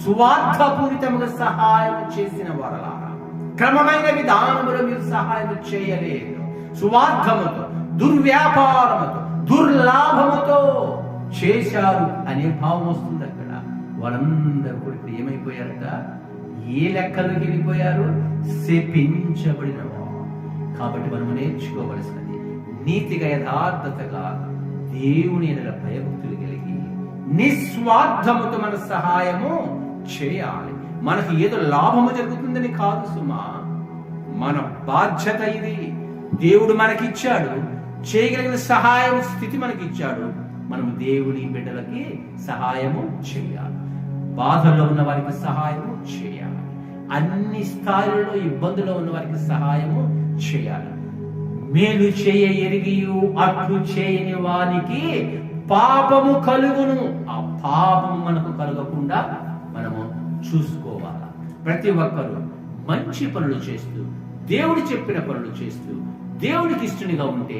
సువార్థపూరితముగా సహాయం చేసిన వారలారా, క్రమమైన విధానములో మీరు సహాయం చేయలేదు, సువార్థముతో, దుర్వ్యాపారముతో, దుర్లాభముతో చేశారు అనే భావం వస్తుంది అక్కడ. వారందరూ కూడా ఇప్పుడు ఏమైపోయారట? ఏ లెక్కలోకి వెళ్ళిపోయారు? శపించబడిన వారు. కాబట్టి మనము నేర్చుకోవలసినది నీతిగా, యథార్థతగా, దేవుని ఎడల భయభక్తులు కలిగి నిస్వార్థముతో మన సహాయము చేయాలి. మనకి ఏదో లాభము జరుగుతుందని కాదు సుమా, మన బాధ్యత ఇది. దేవుడు మనకిచ్చాడు, చేయగలిగిన సహాయం స్థితి మనకిచ్చాడు. మనము దేవుని బిడ్డలకి సహాయము చేయాలి, బాధల్లో ఉన్న వారికి సహాయము చేయాలి, అన్ని స్థాయిలలో ఇబ్బందులో ఉన్న వారికి సహాయము చేయాలి. మేలు చేయ ఎరిగియు అట్లు చేయని వానికి పాపము కలుగును. ఆ పాపము మనకు కలగకుండా మనము చూసుకోవాలి. ప్రతి ఒక్కరూ మంచి పనులు చేస్తూ, దేవుడు చెప్పిన పనులు చేస్తూ, దేవునికి ఇష్టనిగా ఉంటే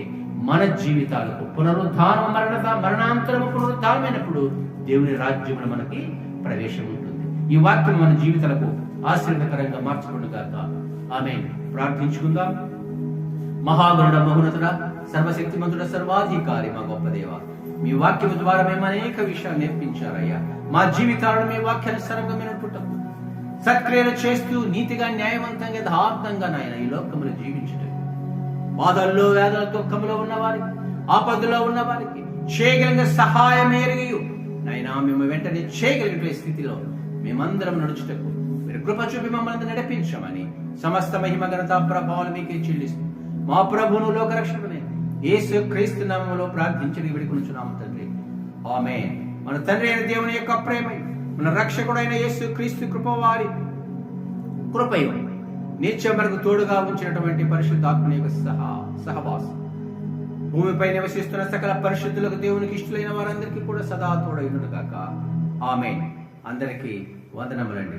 మన జీవితాలకు పునరుద్ధానం, మరణాంతరము పునరుద్ధానమైనప్పుడు దేవుని రాజ్యమున మనకి ప్రవేశం ఉంటుంది. ఈ వాక్యం మన జీవితాలకు ఆశీర్వదకరంగా మార్చుకుని గాక. ఆమేన్. ప్రార్థించుకుందాం. మహాగణుడ, మహోన్నతుడ, సర్వశక్తిమంతుడ, సర్వాధికారి, మా గొప్ప దేవ, మీ వాక్యము ద్వారా మేము అనేక విషయాలు నేర్పించారయ్యా. మా జీవితాలను మీ వాక్యానుసారంగా మేము సత్క్రియలు చేస్తూ నీతిగా, న్యాయవంతంగా, యథార్థంగా నాయన ఈ లోకములు జీవించడం, బాధల్లో, వేదల, దుఃఖంలో ఉన్న వారికి, ఆపదలో ఉన్న వారికి చేయగలిగిన సహాయం ఎరిగి నాయనా మేము వెంటనే చేయగలిగే స్థితిలో మేమందరం నడుచుటకు మీరు కృప చూపి మమ్మల్ని నడిపించమని సమస్త మహిమ, ఘనత, ప్రభావాలు మీకే చెల్లిస్తూ మా ప్రభువును లోకరక్షకుడైన యేసు క్రీస్తు నామములో ప్రార్థించి వేడుకొనుచున్నాము తండ్రి. ఆమేన్. మన తండ్రి అయిన దేవుని యొక్క ప్రేమ, మన రక్షకుడైన యేసు క్రీస్తు కృపవారి కృపయు నిత్యం మనకు తోడుగా ఉంచినటువంటి పరిశుద్ధాత్మని యొక్క సహవాసం భూమిపై నివసిస్తున్న సకల పరిశుద్ధులకు, దేవునికి ఇష్టలైన వారందరికీ కూడా సదా తోడైనను గాక. ఆమేన్. అందరికీ వందనములండి.